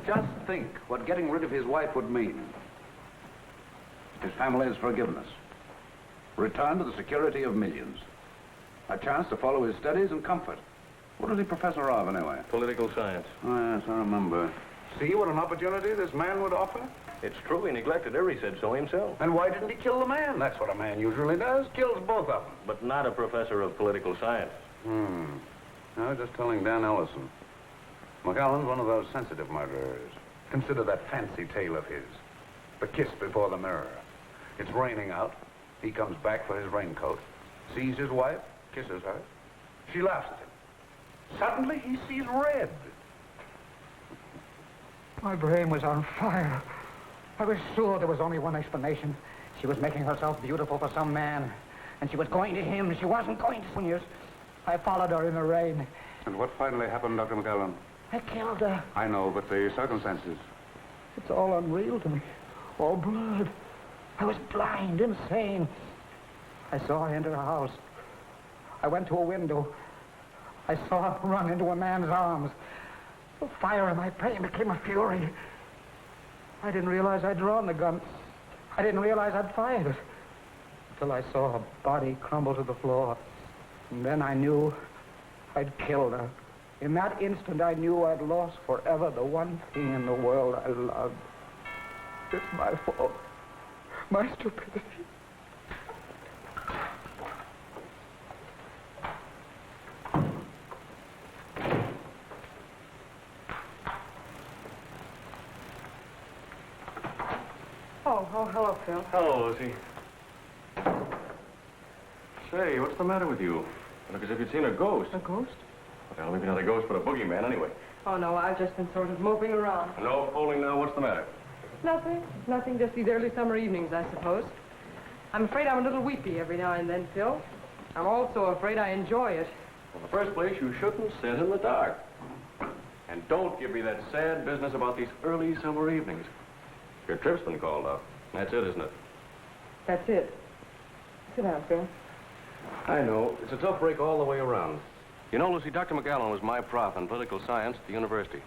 Speaker 7: Just think what getting rid of his wife would mean. His family's forgiveness. Return to the security of millions. A chance to follow his studies and comfort. What was he professor of, anyway?
Speaker 5: Political science.
Speaker 7: Oh, yes, I remember. See what an opportunity this man would offer?
Speaker 5: It's true, he neglected her. He said so himself.
Speaker 7: And why didn't he kill the man? That's what a man usually does. Kills both of them.
Speaker 5: But not a professor of political science.
Speaker 7: I was just telling Dan Ellison. McAllen's one of those sensitive murderers. Consider that fancy tale of his. The kiss before the mirror. It's raining out. He comes back for his raincoat, sees his wife, kisses her. She laughs at him. Suddenly, he sees red.
Speaker 6: My brain was on fire. I was sure there was only one explanation. She was making herself beautiful for some man, and she was going to him. She wasn't going to Sooniers. I followed her in the rain.
Speaker 7: And what finally happened, Dr. McAllen?
Speaker 6: I killed her.
Speaker 7: I know, but the circumstances.
Speaker 6: It's all unreal to me. All blood. I was blind, insane. I saw her enter a house. I went to a window. I saw her run into a man's arms. The fire in my brain became a fury. I didn't realize I'd drawn the gun. I didn't realize I'd fired it. Until I saw her body crumble to the floor. And then I knew I'd killed her. In that instant, I knew I'd lost forever the one thing in the world I loved. It's my fault. My stupidity.
Speaker 9: Oh, hello, Phil.
Speaker 5: Hello, Lucy. Say, what's the matter with you? You look as if you'd seen a ghost.
Speaker 9: A ghost?
Speaker 5: Well, maybe not a ghost, but a boogeyman anyway.
Speaker 9: Oh, no, I've just been sort of moping around.
Speaker 5: No fooling now. What's the matter?
Speaker 9: Nothing, just these early summer evenings, I suppose. I'm afraid I'm a little weepy every now and then, Phil. I'm also afraid I enjoy it.
Speaker 5: Well, in the first place, you shouldn't sit in the dark. And don't give me that sad business about these early summer evenings. Your trip's been called off. That's it, isn't it?
Speaker 9: That's it. Sit down, Phil.
Speaker 5: I know. It's a tough break all the way around. You know, Lucy, Dr. McAllen was my prof in political science at the university.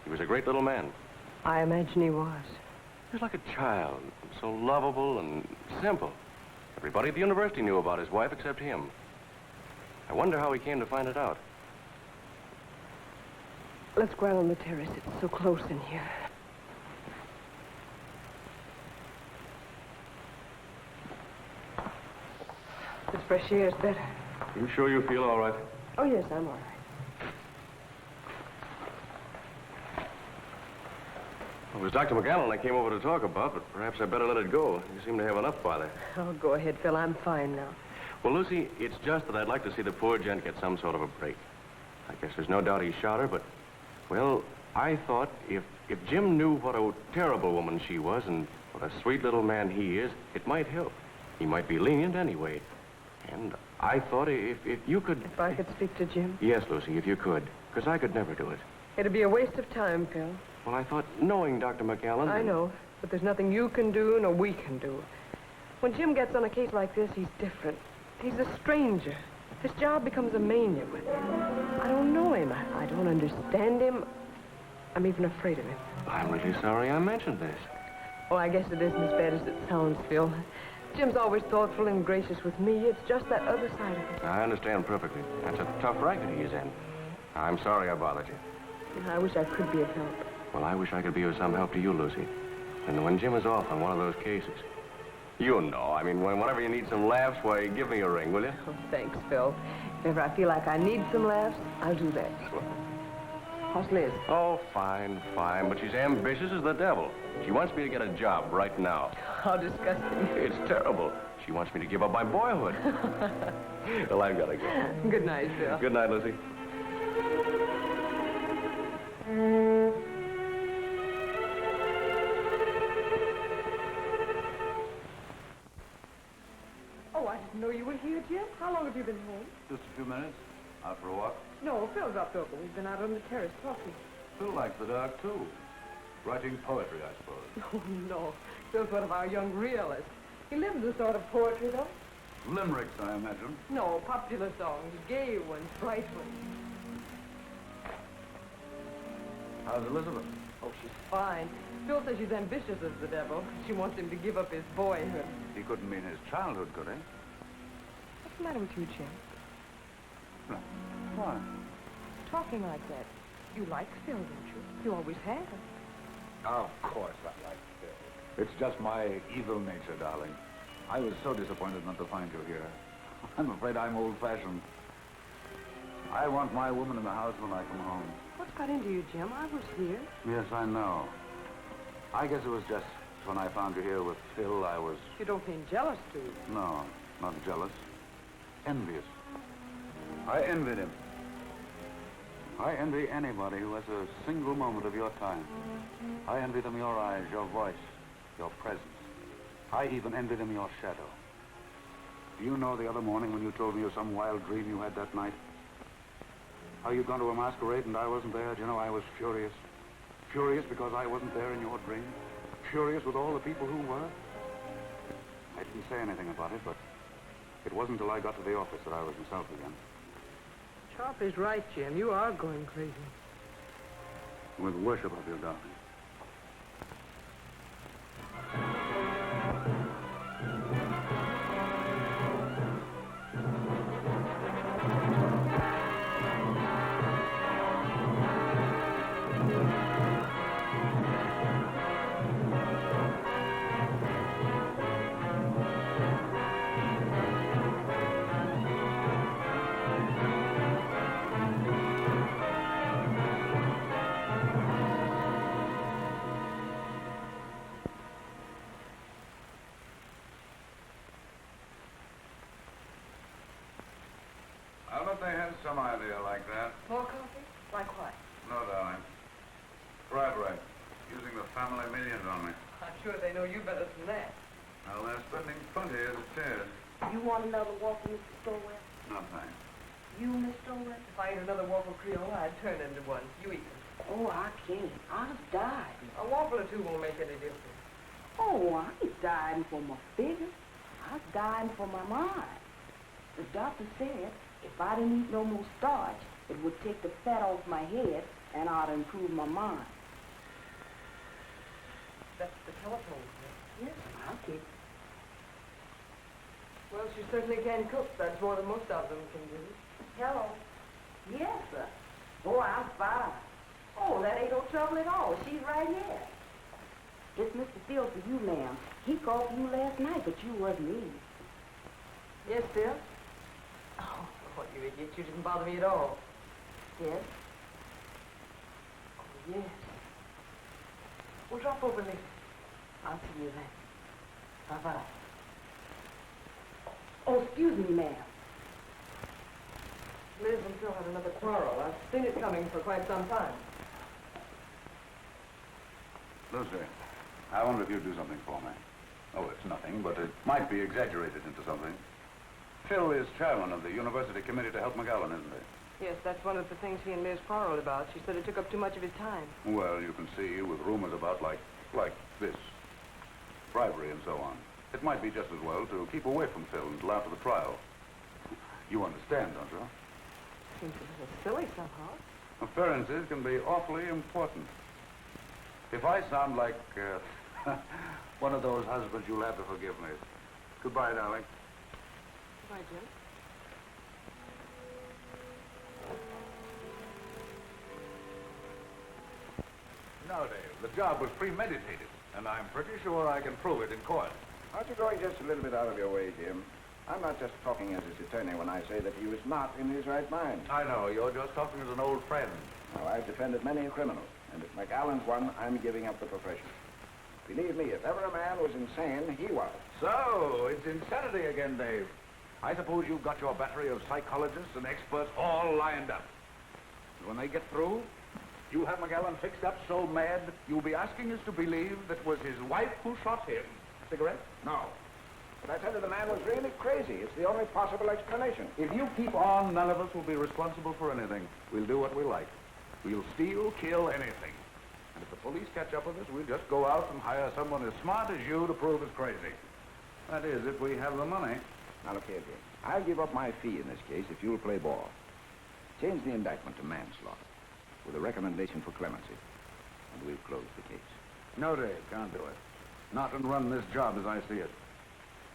Speaker 5: He was a great little man.
Speaker 9: I imagine he was.
Speaker 5: He was like a child, so lovable and simple. Everybody at the university knew about his wife except him. I wonder how he came to find it out.
Speaker 9: Let's go out on the terrace. It's so close in here. This fresh air's better.
Speaker 5: You sure you feel all right?
Speaker 9: Oh, yes, I'm all right.
Speaker 5: It was Dr. McAllen I came over to talk about, but perhaps I better let it go. You seem to have enough bother.
Speaker 9: Oh, go ahead, Phil. I'm fine now.
Speaker 5: Well, Lucy, it's just that I'd like to see the poor gent get some sort of a break. I guess there's no doubt he shot her, but, well, I thought if Jim knew what a terrible woman she was and what a sweet little man he is, it might help. He might be lenient anyway. And I thought if you could...
Speaker 9: If I could speak to Jim?
Speaker 5: Yes, Lucy, if you could, because I could never do it.
Speaker 9: It'd be a waste of time, Phil.
Speaker 5: Well, I thought knowing Dr. McAllen...
Speaker 9: I know, but there's nothing you can do nor we can do. When Jim gets on a case like this, he's different. He's a stranger. His job becomes a mania with him. I don't know him. I don't understand him. I'm even afraid of him.
Speaker 5: I'm really sorry I mentioned this.
Speaker 9: Oh, I guess it isn't as bad as it sounds, Phil. Jim's always thoughtful and gracious with me. It's just that other side of it.
Speaker 5: I understand perfectly. That's a tough racket he is in. I'm sorry I bothered you.
Speaker 9: I wish I could be of help.
Speaker 5: Well, I wish I could be of some help to you, Lucy. And when Jim is off on one of those cases, you know, I mean, whenever you need some laughs, why, give me a ring, will you?
Speaker 9: Oh, thanks, Phil. If ever I feel like I need some laughs, I'll do that. How's Liz?
Speaker 5: Oh, fine, fine. But she's ambitious as the devil. She wants me to get a job right now.
Speaker 9: How disgusting.
Speaker 5: It's terrible. She wants me to give up my boyhood. Well, I've got to go.
Speaker 9: Good night, Phil.
Speaker 5: Good night, Lucy.
Speaker 9: Oh, I didn't know you were here, Jim. How long have you been home?
Speaker 7: Just a few minutes. Out for a walk.
Speaker 9: No, Phil dropped over. We've been out on the terrace talking.
Speaker 7: Phil likes the dark, too. Writing poetry, I suppose.
Speaker 9: Oh, no. Phil's one of our young realists. He lives a sort of poetry, though.
Speaker 7: Limericks, I imagine.
Speaker 9: No, popular songs. Gay ones, bright ones.
Speaker 7: How's Elizabeth?
Speaker 9: Oh, she's fine. Phil says she's ambitious as the devil. She wants him to give up his boyhood.
Speaker 7: He couldn't mean his childhood, could he?
Speaker 9: What's the matter with you, Jim?
Speaker 7: No. Why?
Speaker 9: Talking like that. You like Phil, don't you? You always have.
Speaker 7: Of course I like Phil. It's just my evil nature, darling. I was so disappointed not to find you here. I'm afraid I'm old-fashioned. I want my woman in the house when I come home.
Speaker 9: What's got into you, Jim? I was here.
Speaker 7: Yes, I know. I guess it was just when I found you here with Phil, I was...
Speaker 9: You don't mean jealous, do you?
Speaker 7: No, not jealous. Envious. I envied him. I envy anybody who has a single moment of your time. I envy them your eyes, your voice, your presence. I even envy them your shadow. Do you know the other morning when you told me of some wild dream you had that night? How you'd gone to a masquerade and I wasn't there? Do you know, I was furious. Furious because I wasn't there in your dream. Furious with all the people who were. I didn't say anything about it, but it wasn't until I got to the office that I was myself again.
Speaker 9: Sharp is right, Jim. You are going crazy.
Speaker 7: With worship of you, darling. I'll bet they had some idea like that.
Speaker 9: More coffee? Like what?
Speaker 7: No, darling. Bribery. Using the family millions on me.
Speaker 9: I'm sure they know you better than that.
Speaker 7: Well, they're spending plenty as it is.
Speaker 10: You want another waffle, Mr. Stowell?
Speaker 7: No, thanks.
Speaker 10: You, Miss Stowell?
Speaker 9: If I ate another waffle Creole, I'd turn into one. You eat them.
Speaker 10: Oh, I can't. I'll die.
Speaker 9: A waffle or two won't make any difference.
Speaker 10: Oh, I ain't dying for my figure. I'm dying for my mind. The doctor said if I didn't eat no more starch, it would take the fat off my head and I'd improve my mind.
Speaker 9: That's the telephone.
Speaker 10: Yes, I'll take it.
Speaker 9: Well, she certainly can cook. That's more than most of them can do.
Speaker 10: Hello. Yes, sir. Oh, I'm fine. Oh, that ain't no trouble at all. She's right here. It's Mr. Phil for you, ma'am. He called for you last night, but you wasn't in.
Speaker 9: Yes, Phil? Oh, what you idiot. You didn't bother me at all.
Speaker 10: Yes?
Speaker 9: Oh, yes. Well, drop over later.
Speaker 10: I'll see you then. Bye-bye. Oh, excuse me, ma'am.
Speaker 9: Liz and Phil had another quarrel. I've seen it coming for quite some time.
Speaker 7: Lucy, I wonder if you'd do something for me. Oh, it's nothing, but it might be exaggerated into something. Phil is chairman of the university committee to help McAllen, isn't he?
Speaker 9: Yes, that's one of the things he and Liz quarreled about. She said it took up too much of his time.
Speaker 7: Well, you can see, with rumors about like this, bribery and so on, it might be just as well to keep away from Phil until after the trial. You understand, don't you?
Speaker 9: Seems a little silly somehow.
Speaker 7: Appearances can be awfully important. If I sound like one of those husbands, you'll have to forgive me. Goodbye, darling.
Speaker 9: Goodbye, Jim.
Speaker 7: No, Dave, the job was premeditated, and I'm pretty sure I can prove it in court.
Speaker 6: Aren't you going just a little bit out of your way, Jim? I'm not just talking as his attorney when I say that he was not in his right mind.
Speaker 7: I know, you're just talking as an old friend.
Speaker 6: Now, I've defended many a criminal, and if McAllen's one, I'm giving up the profession. Believe me, if ever a man was insane, he was.
Speaker 7: So, it's insanity again, Dave. I suppose you've got your battery of psychologists and experts all lined up. And when they get through, you'll have McAllen fixed up so mad, you'll be asking us to believe that it was his wife who shot him. Cigarette?
Speaker 6: No. But I tell you, the man was really crazy. It's the only possible explanation.
Speaker 7: If you keep on, none of us will be responsible for anything. We'll do what we like. We'll steal, kill, anything. And if the police catch up with us, we'll just go out and hire someone as smart as you to prove us crazy. That is, if we have the money.
Speaker 6: Now, look here, Jim. I'll give up my fee in this case if you'll play ball. Change the indictment to manslaughter with a recommendation for clemency, and we'll close the case.
Speaker 7: No, Dave, can't do it. Not and run this job as I see it.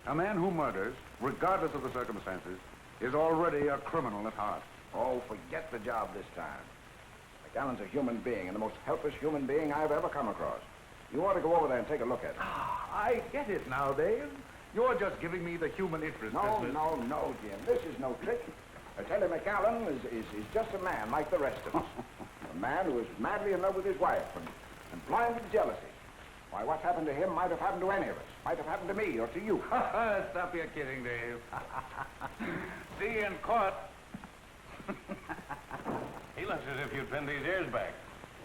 Speaker 7: A man who murders, regardless of the circumstances, is already a criminal at heart.
Speaker 6: Oh, forget the job this time. McAllen's a human being, and the most helpless human being I've ever come across. You ought to go over there and take a look at him.
Speaker 7: I get it now, Dave. You're just giving me the human interest
Speaker 6: No,
Speaker 7: business.
Speaker 6: no, Jim. This is no trick. I tell you, McAllen is just a man like the rest of us. A man who is madly in love with his wife and blind with jealousy. Why, what's happened to him might have happened to any of us. Might have happened to me or to you.
Speaker 7: Stop your kidding, Dave. See you in court.
Speaker 5: He looks as if you'd pinned his ears back.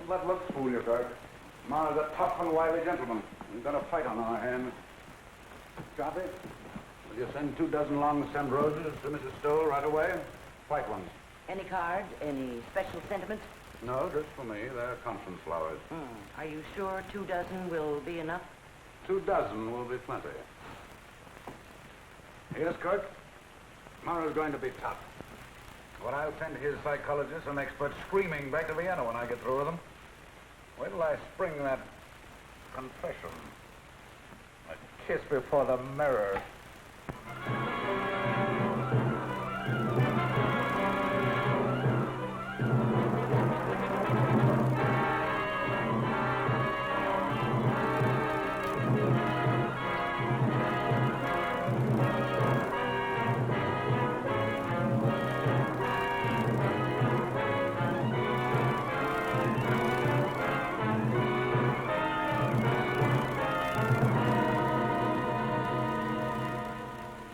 Speaker 7: Let looks fool you, Kirk. Mara's a tough and wily gentleman. We've got a fight on our hands. Copy? Will you send 24 long stem roses to Mrs. Stowe right away? White ones.
Speaker 8: Any cards? Any special sentiments?
Speaker 7: No, just for me. They're Constance flowers.
Speaker 8: Are you sure 24 will be enough?
Speaker 7: 24 will be plenty. Yes, Kirk? Mara's going to be tough. But I'll send his psychologists and experts screaming back to Vienna when I get through with them. Wait till I spring that confession. A kiss before the mirror.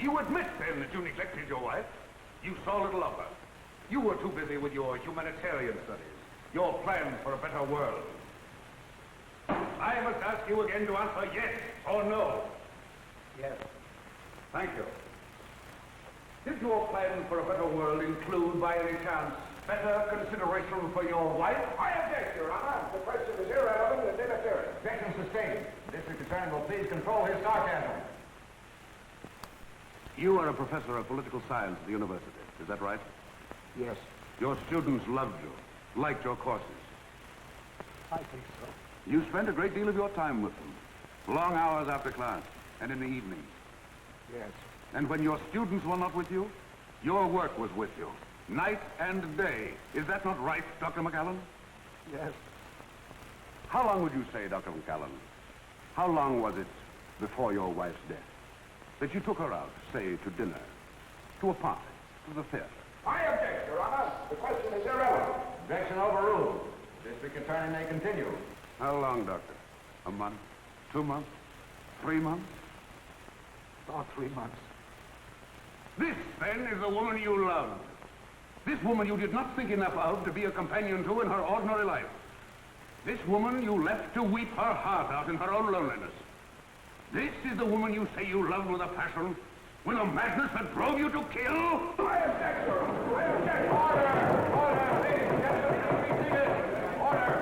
Speaker 7: You admit, then, that you neglected your wife. You saw little of her. You were too busy with your humanitarian studies, your plans for a better world. I must ask you again to answer yes or no.
Speaker 6: Yes.
Speaker 7: Thank you. Did your plan for a better world include, by any chance, better consideration for your wife?
Speaker 13: I object, Your Honor. The question is irrelevant and inappropriate.
Speaker 6: Objection sustained. The district attorney will please control his sarcasm.
Speaker 7: You are a professor of political science at the university. Is that right?
Speaker 6: Yes,
Speaker 7: Your students loved you, liked your courses.
Speaker 6: I think so.
Speaker 7: You spent a great deal of your time with them. Long hours after class and in the evening.
Speaker 6: Yes.
Speaker 7: And when your students were not with you, your work was with you. Night and day. Is that not right, Dr. McAllen?
Speaker 6: Yes.
Speaker 7: How long would you say, Dr. McAllen? How long was it before your wife's death that you took her out, say, to dinner, to a party, to the theater?
Speaker 13: I object, Your Honor. The question is irrelevant.
Speaker 6: Objection overruled. District attorney may continue.
Speaker 7: How long, Doctor? A month? 2 months? 3 months?
Speaker 6: About 3 months.
Speaker 7: This, then, is the woman you loved. This woman you did not think enough of to be a companion to in her ordinary life. This woman you left to weep her heart out in her own loneliness. This is the woman you say you loved with a passion, with a madness that drove you to kill?
Speaker 13: I object, Your Honor. I object. Order! Order! Ladies and gentlemen, be seated. Order!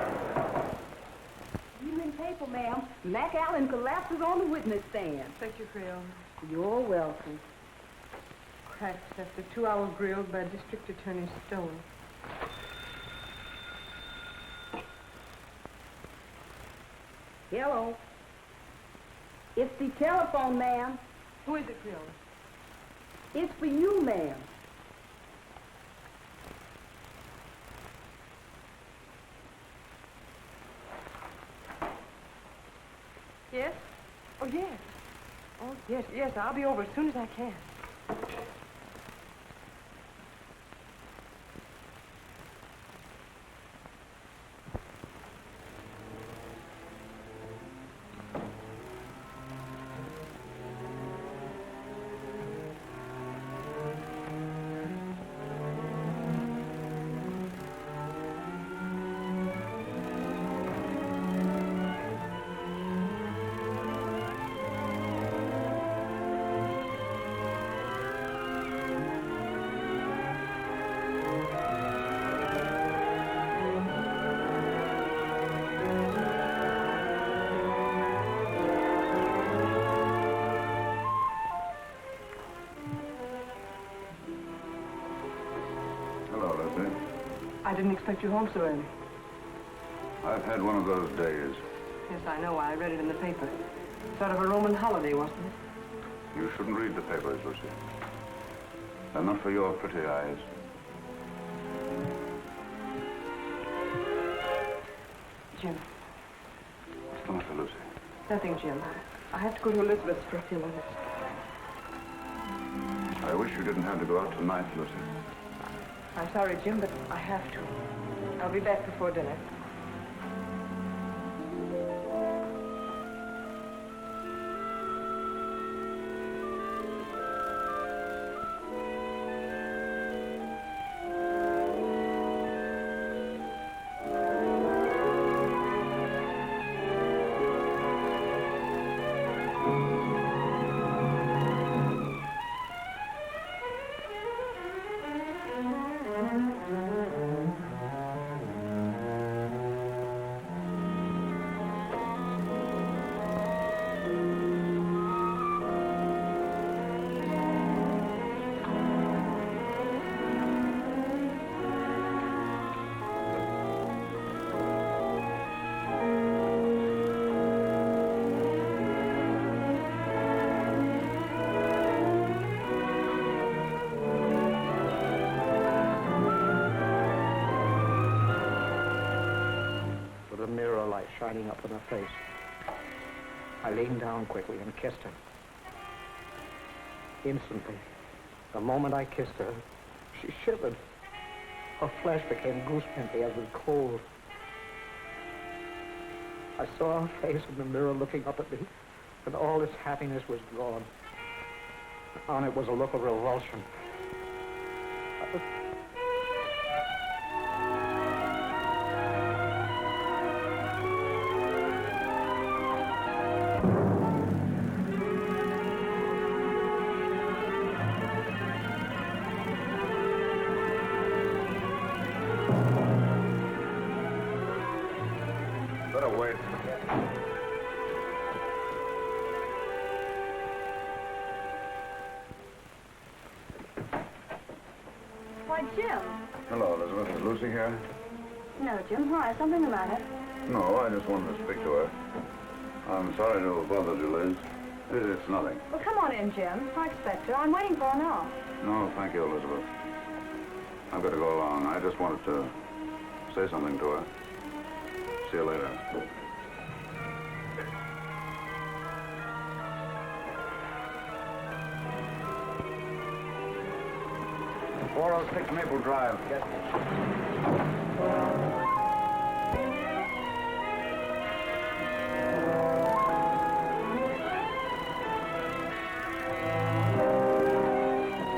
Speaker 10: Evening paper, ma'am. McAllen collapses on the witness stand.
Speaker 9: Thank you, Gail.
Speaker 10: You're welcome.
Speaker 9: Cracks after 2 hours grilled by District Attorney Stone.
Speaker 10: Hello. It's the telephone, ma'am.
Speaker 9: Who is it, Gail?
Speaker 10: It's for you, ma'am.
Speaker 9: Yes? Oh, yes. Oh, yes, I'll be over as soon as I can. I didn't expect you home so early.
Speaker 7: I've had one of those days.
Speaker 9: Yes, I know. I read it in the paper. Sort of a Roman holiday, wasn't it?
Speaker 7: You shouldn't read the papers, Lucy. They're not for your pretty eyes.
Speaker 9: Jim.
Speaker 7: What's the matter, Lucy?
Speaker 9: Nothing, Jim. I have to go to Elizabeth's for a few minutes.
Speaker 7: I wish you didn't have to go out tonight, Lucy.
Speaker 9: I'm sorry, Jim, but I have to. I'll be back before dinner.
Speaker 6: Shining up in her face. I leaned down quickly and kissed her. Instantly, the moment I kissed her, she shivered. Her flesh became goose-pimply as with cold. I saw her face in the mirror looking up at me, and all its happiness was gone. On it was a look of revulsion.
Speaker 7: I'll wait.
Speaker 11: Why, Jim.
Speaker 7: Hello, Elizabeth. Is Lucy here?
Speaker 11: No, Jim. Why? Something the matter?
Speaker 7: No, I just wanted to speak to her. I'm sorry to have bothered you, Liz. It's nothing.
Speaker 11: Well, come on in, Jim. I expect her. I'm waiting for her now.
Speaker 7: No, thank you, Elizabeth. I've got to go along. I just wanted to say something to her. See you later. 406 Maple Drive. Yes.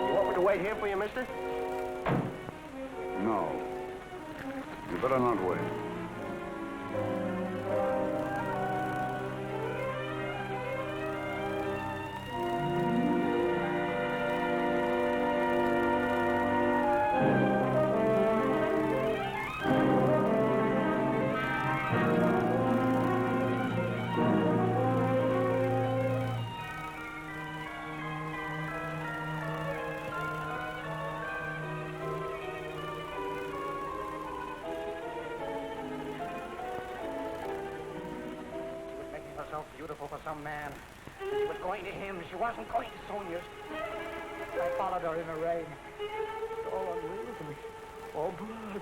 Speaker 3: You want me to wait here for you, mister?
Speaker 7: No. You better not wait.
Speaker 6: So beautiful for some man. She was going to him. She wasn't going to Sonia's. I followed her in the rain. It's all unreal to me. All blood.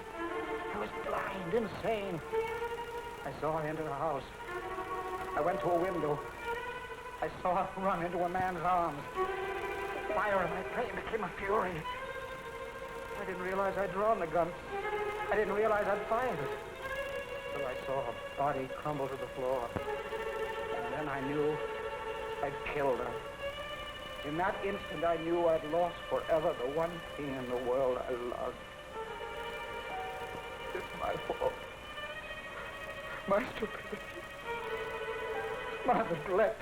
Speaker 6: I was blind, insane. I saw her enter the house. I went to a window. I saw her run into a man's arms. The fire in my brain became a fury. I didn't realize I'd drawn the gun. I didn't realize I'd fired it. Till I saw her body crumble to the floor. Then I knew I'd killed her. In that instant, I knew I'd lost forever the one thing in the world I loved. It's my fault. My stupidity. My neglect.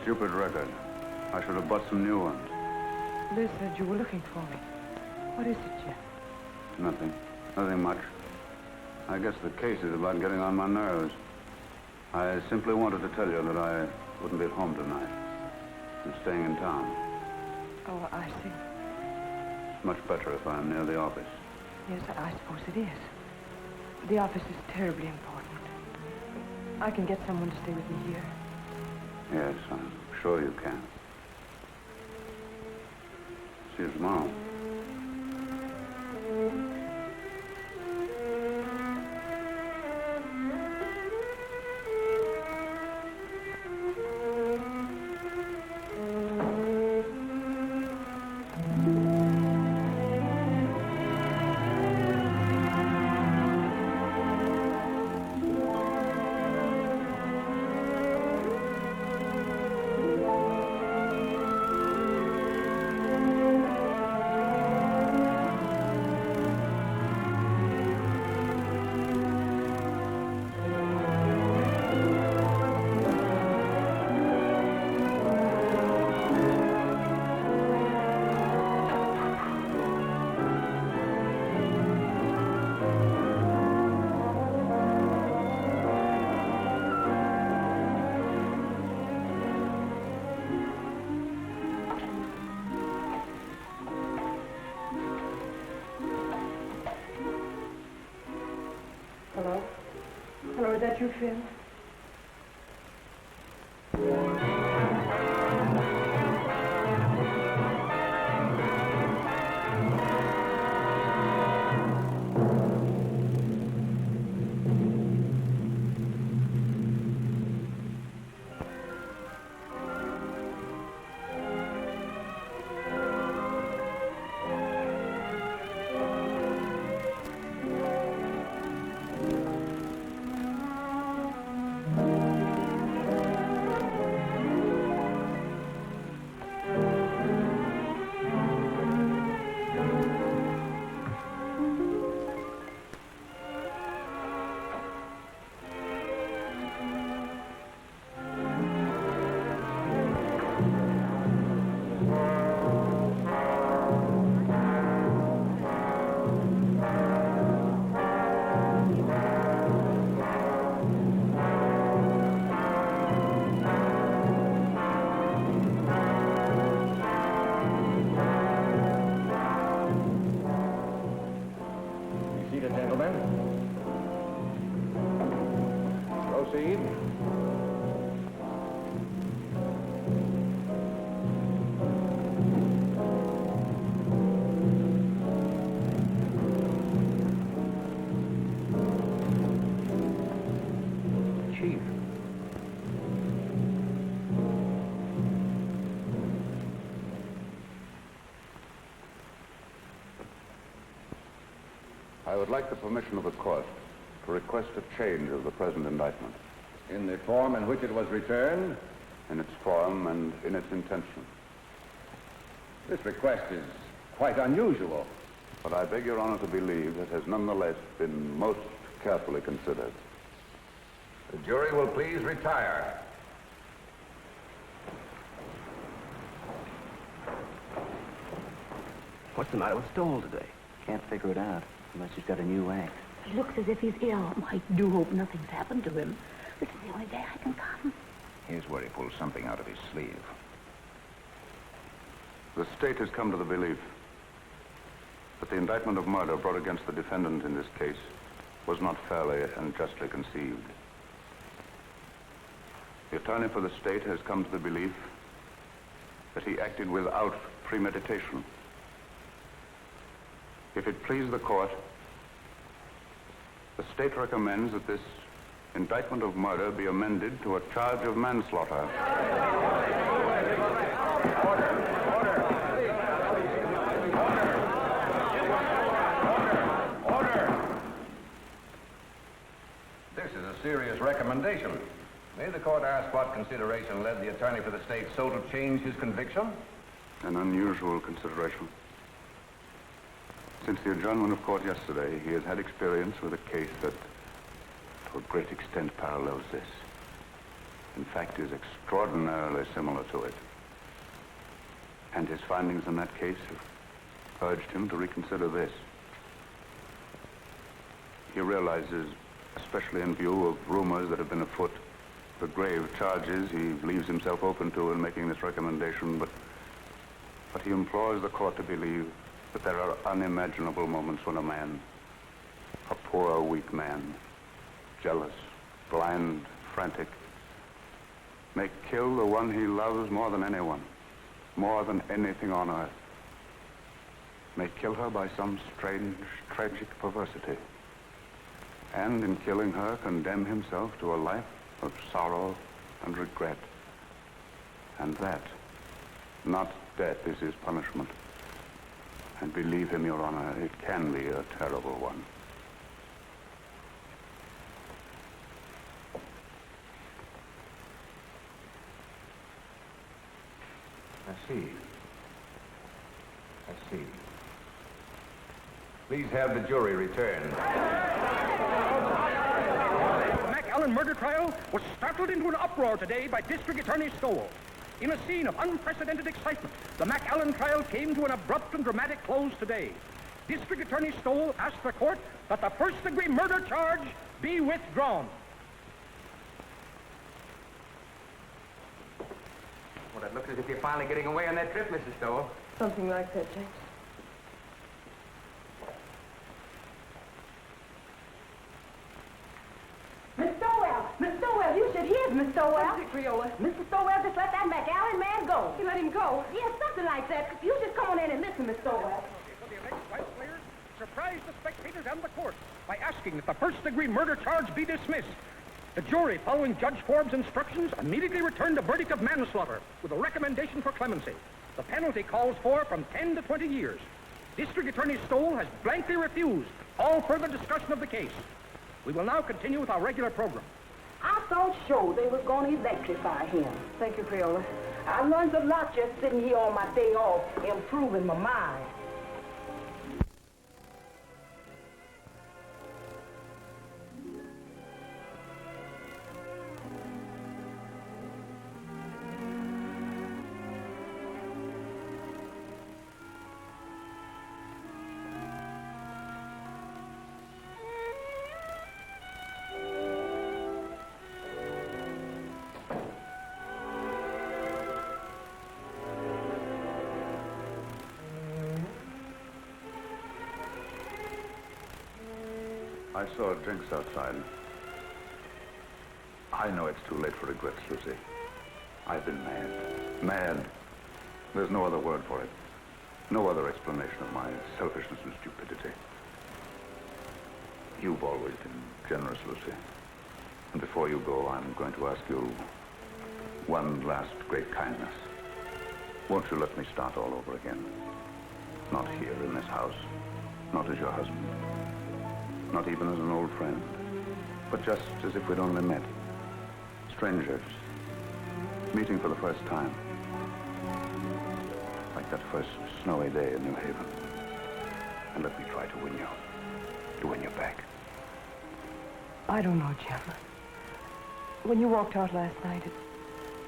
Speaker 6: Stupid record. I should have bought some new ones.
Speaker 9: Liz said you were looking for me. What is it, Jim?
Speaker 7: Nothing. Nothing much. I guess the case is about getting on my nerves. I simply wanted to tell you that I wouldn't be at home tonight. I'm staying in town.
Speaker 9: Oh, I see.
Speaker 7: It's much better if I'm near the office.
Speaker 9: Yes, I suppose it is. The office is terribly important. I can get someone to stay with me here.
Speaker 7: Yes, I'm sure you can. See you tomorrow.
Speaker 9: sure that you feel?
Speaker 1: Proceed.
Speaker 12: Chief.
Speaker 7: I would like the permission of the court to request a change of the present indictment.
Speaker 1: In the form in which it was returned?
Speaker 7: In its form and in its intention.
Speaker 1: This request is quite unusual.
Speaker 7: But I beg Your Honor to believe it has nonetheless been most carefully considered.
Speaker 3: The jury will please retire.
Speaker 14: What's the matter with Stoll today?
Speaker 15: Can't figure it out, unless he's got a new act.
Speaker 10: He looks as if he's ill. I do hope nothing's happened to him. This is the only day I can come.
Speaker 7: Here's where he pulls something out of his sleeve. The state has come to the belief that the indictment of murder brought against the defendant in this case was not fairly and justly conceived. The attorney for the state has come to the belief that he acted without premeditation. If it please the court, the state recommends that this indictment of murder be amended to a charge of manslaughter.
Speaker 3: This is a serious recommendation. May the court ask what consideration led the attorney for the state so to change his conviction?
Speaker 7: An unusual consideration. Since the adjournment of court yesterday, he has had experience with a case that, to a great extent, parallels this. In fact, is extraordinarily similar to it. And his findings in that case have urged him to reconsider this. He realizes, especially in view of rumors that have been afoot, the grave charges he leaves himself open to in making this recommendation, but he implores the court to believe that there are unimaginable moments when a man, a poor, weak man, jealous, blind, frantic, may kill the one he loves more than anyone, more than anything on earth, may kill her by some strange, tragic perversity, and in killing her condemn himself to a life of sorrow and regret. And that, not death, is his punishment. And believe him, Your Honor, it can be a terrible one.
Speaker 3: I see. I see. Please have the jury return.
Speaker 6: The McAllen murder trial was startled into an uproar today by District Attorney Stoll. In a scene of unprecedented excitement, the McAllen trial came to an abrupt and dramatic close today. District Attorney Stoll asked the court that the first-degree murder charge be withdrawn.
Speaker 14: Well, it looks as if you're finally getting away on that trip, Mrs. Stoll.
Speaker 9: Something like that, James.
Speaker 11: Miss Stoll!
Speaker 10: Miss Stowell?
Speaker 9: That's it, Creola.
Speaker 10: Mr. Stowell just let that McAllen man go.
Speaker 9: He let him go.
Speaker 10: Yes, something like that. You just come on in and listen, Miss Stowell.
Speaker 16: For the alleged rights players, surprise the spectators and the court by asking that the first-degree murder charge be dismissed. The jury, following Judge Forbes' instructions, immediately returned a verdict of manslaughter with a recommendation for clemency. The penalty calls for from 10 to 20 years. District Attorney Stoll has blankly refused all further discussion of the case. We will now continue with our regular program.
Speaker 10: I thought sure they was going to electrify him.
Speaker 9: Thank you, Creola.
Speaker 10: I learned a lot just sitting here on my day off, improving my mind.
Speaker 7: I saw drinks outside. I know it's too late for regrets, Lucy. I've been mad. Mad. There's no other word for it. No other explanation of my selfishness and stupidity. You've always been generous, Lucy. And before you go, I'm going to ask you one last great kindness. Won't you let me start all over again? Not here in this house. Not as your husband. Not even as an old friend, but just as if we'd only met. Strangers, meeting for the first time. Like that first snowy day in New Haven. And let me try to win you back.
Speaker 9: I don't know, Jim. When you walked out last night,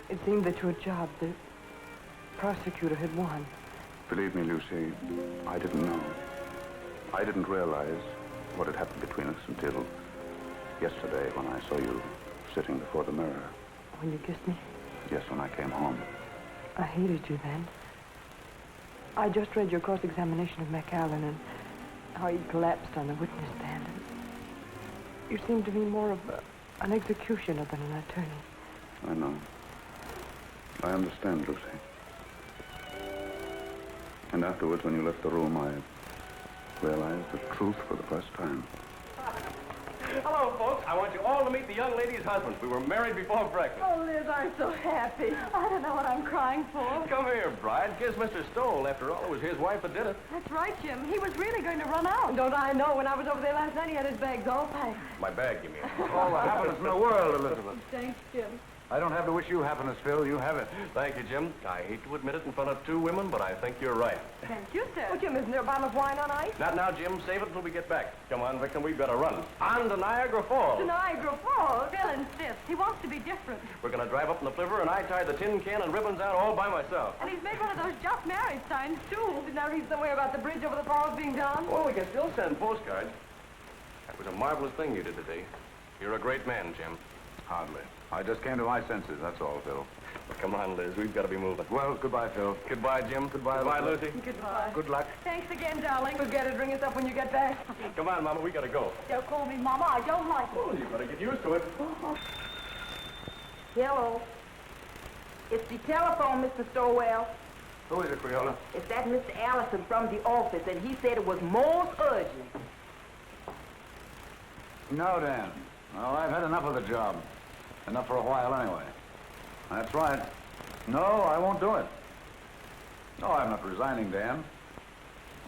Speaker 9: it seemed that your job, the prosecutor, had won.
Speaker 7: Believe me, Lucy, I didn't know. I didn't realize what had happened between us until yesterday when I saw you sitting before the mirror.
Speaker 9: When you kissed me?
Speaker 7: Yes, when I came home.
Speaker 9: I hated you then. I just read your cross-examination of McAllen and how he collapsed on the witness stand. And you seemed to me more of an executioner than an attorney.
Speaker 7: I know. I understand, Lucy. And afterwards, when you left the room, I realized the truth for the first time.
Speaker 5: Hello, folks. I want you all to meet the young lady's husband. We were married before breakfast.
Speaker 11: Oh, Liz, I'm so happy. I don't know what I'm crying for.
Speaker 5: Come here, bride. Kiss Mr. Stoll. After all, it was his wife that did it.
Speaker 11: That's right, Jim. He was really going to run out.
Speaker 9: Don't I know? When I was over there last night, he had his bags all packed.
Speaker 5: My bag, you mean?
Speaker 7: All the happiness in the world, Elizabeth.
Speaker 11: Thanks, Jim.
Speaker 7: I don't have to wish you happiness, Phil. You have it.
Speaker 5: Thank you, Jim. I hate to admit it in front of two women, but I think you're right.
Speaker 11: Thank you, sir.
Speaker 9: Oh, Jim, isn't there a bottle of wine on ice?
Speaker 5: Not now, Jim. Save it until we get back. Come on, Victor. We've got to run. On to Niagara Falls.
Speaker 11: To Niagara Falls. Phil insists. He wants to be different.
Speaker 5: We're going to drive up in the flivver, and I tie the tin can and ribbons out all by myself.
Speaker 11: And he's made one of those just married signs, too.
Speaker 9: Didn't I read somewhere about the bridge over the falls being done?
Speaker 5: Well, we can still send postcards. That was a marvelous thing you did today. You're a great man, Jim.
Speaker 7: Hardly. I just came to my senses, that's all, Phil.
Speaker 5: Well, come on, Liz. We've got to be moving.
Speaker 7: Well, goodbye, Phil.
Speaker 5: Goodbye, Jim. Goodbye, Lucy.
Speaker 11: Goodbye.
Speaker 7: Good luck.
Speaker 11: Thanks again, darling.
Speaker 9: Forget it. Ring us up when you get back.
Speaker 5: Come on, Mama. We got to go.
Speaker 11: Don't call me Mama. I don't like it.
Speaker 5: Oh, you better get used to it.
Speaker 10: Hello. It's the telephone, Mr. Stowell.
Speaker 7: Who is it, Creola?
Speaker 10: It's that Mr. Allison from the office, and he said it was most urgent.
Speaker 7: No, Dan. Well, I've had enough of the job. Enough for a while, anyway. That's right. No, I won't do it. No, I'm not resigning, Dan.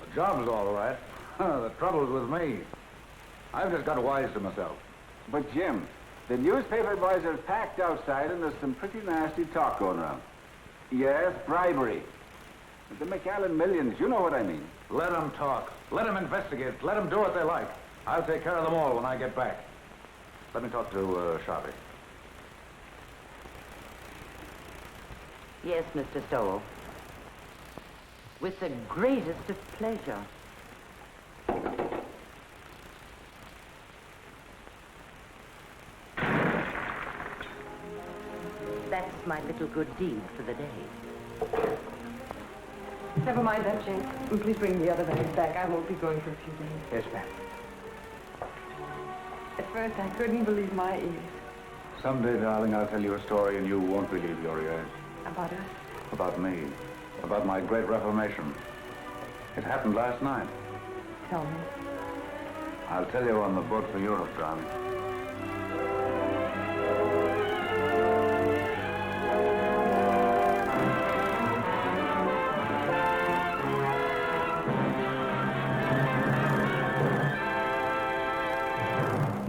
Speaker 7: The job's all right. The trouble's with me. I've just got wise to myself.
Speaker 4: But, Jim, the newspaper boys are packed outside, and there's some pretty nasty talk going around. Yes, bribery. The McAllen millions, you know what I mean.
Speaker 7: Let them talk. Let them investigate. Let them do what they like. I'll take care of them all when I get back. Let me talk to Sharpie.
Speaker 8: Yes, Mr. Stoll. With the greatest of pleasure. That's my little good deed for the day.
Speaker 9: Never mind that, Jane. And please bring the other bags back. I won't be going for a few days.
Speaker 12: Yes, ma'am.
Speaker 9: At first, I couldn't believe my ears.
Speaker 7: Someday, darling, I'll tell you a story and you won't believe your ears.
Speaker 9: About us?
Speaker 7: About me. About my great reformation. It happened last night.
Speaker 9: Tell me.
Speaker 7: I'll tell you on the boat for Europe, darling.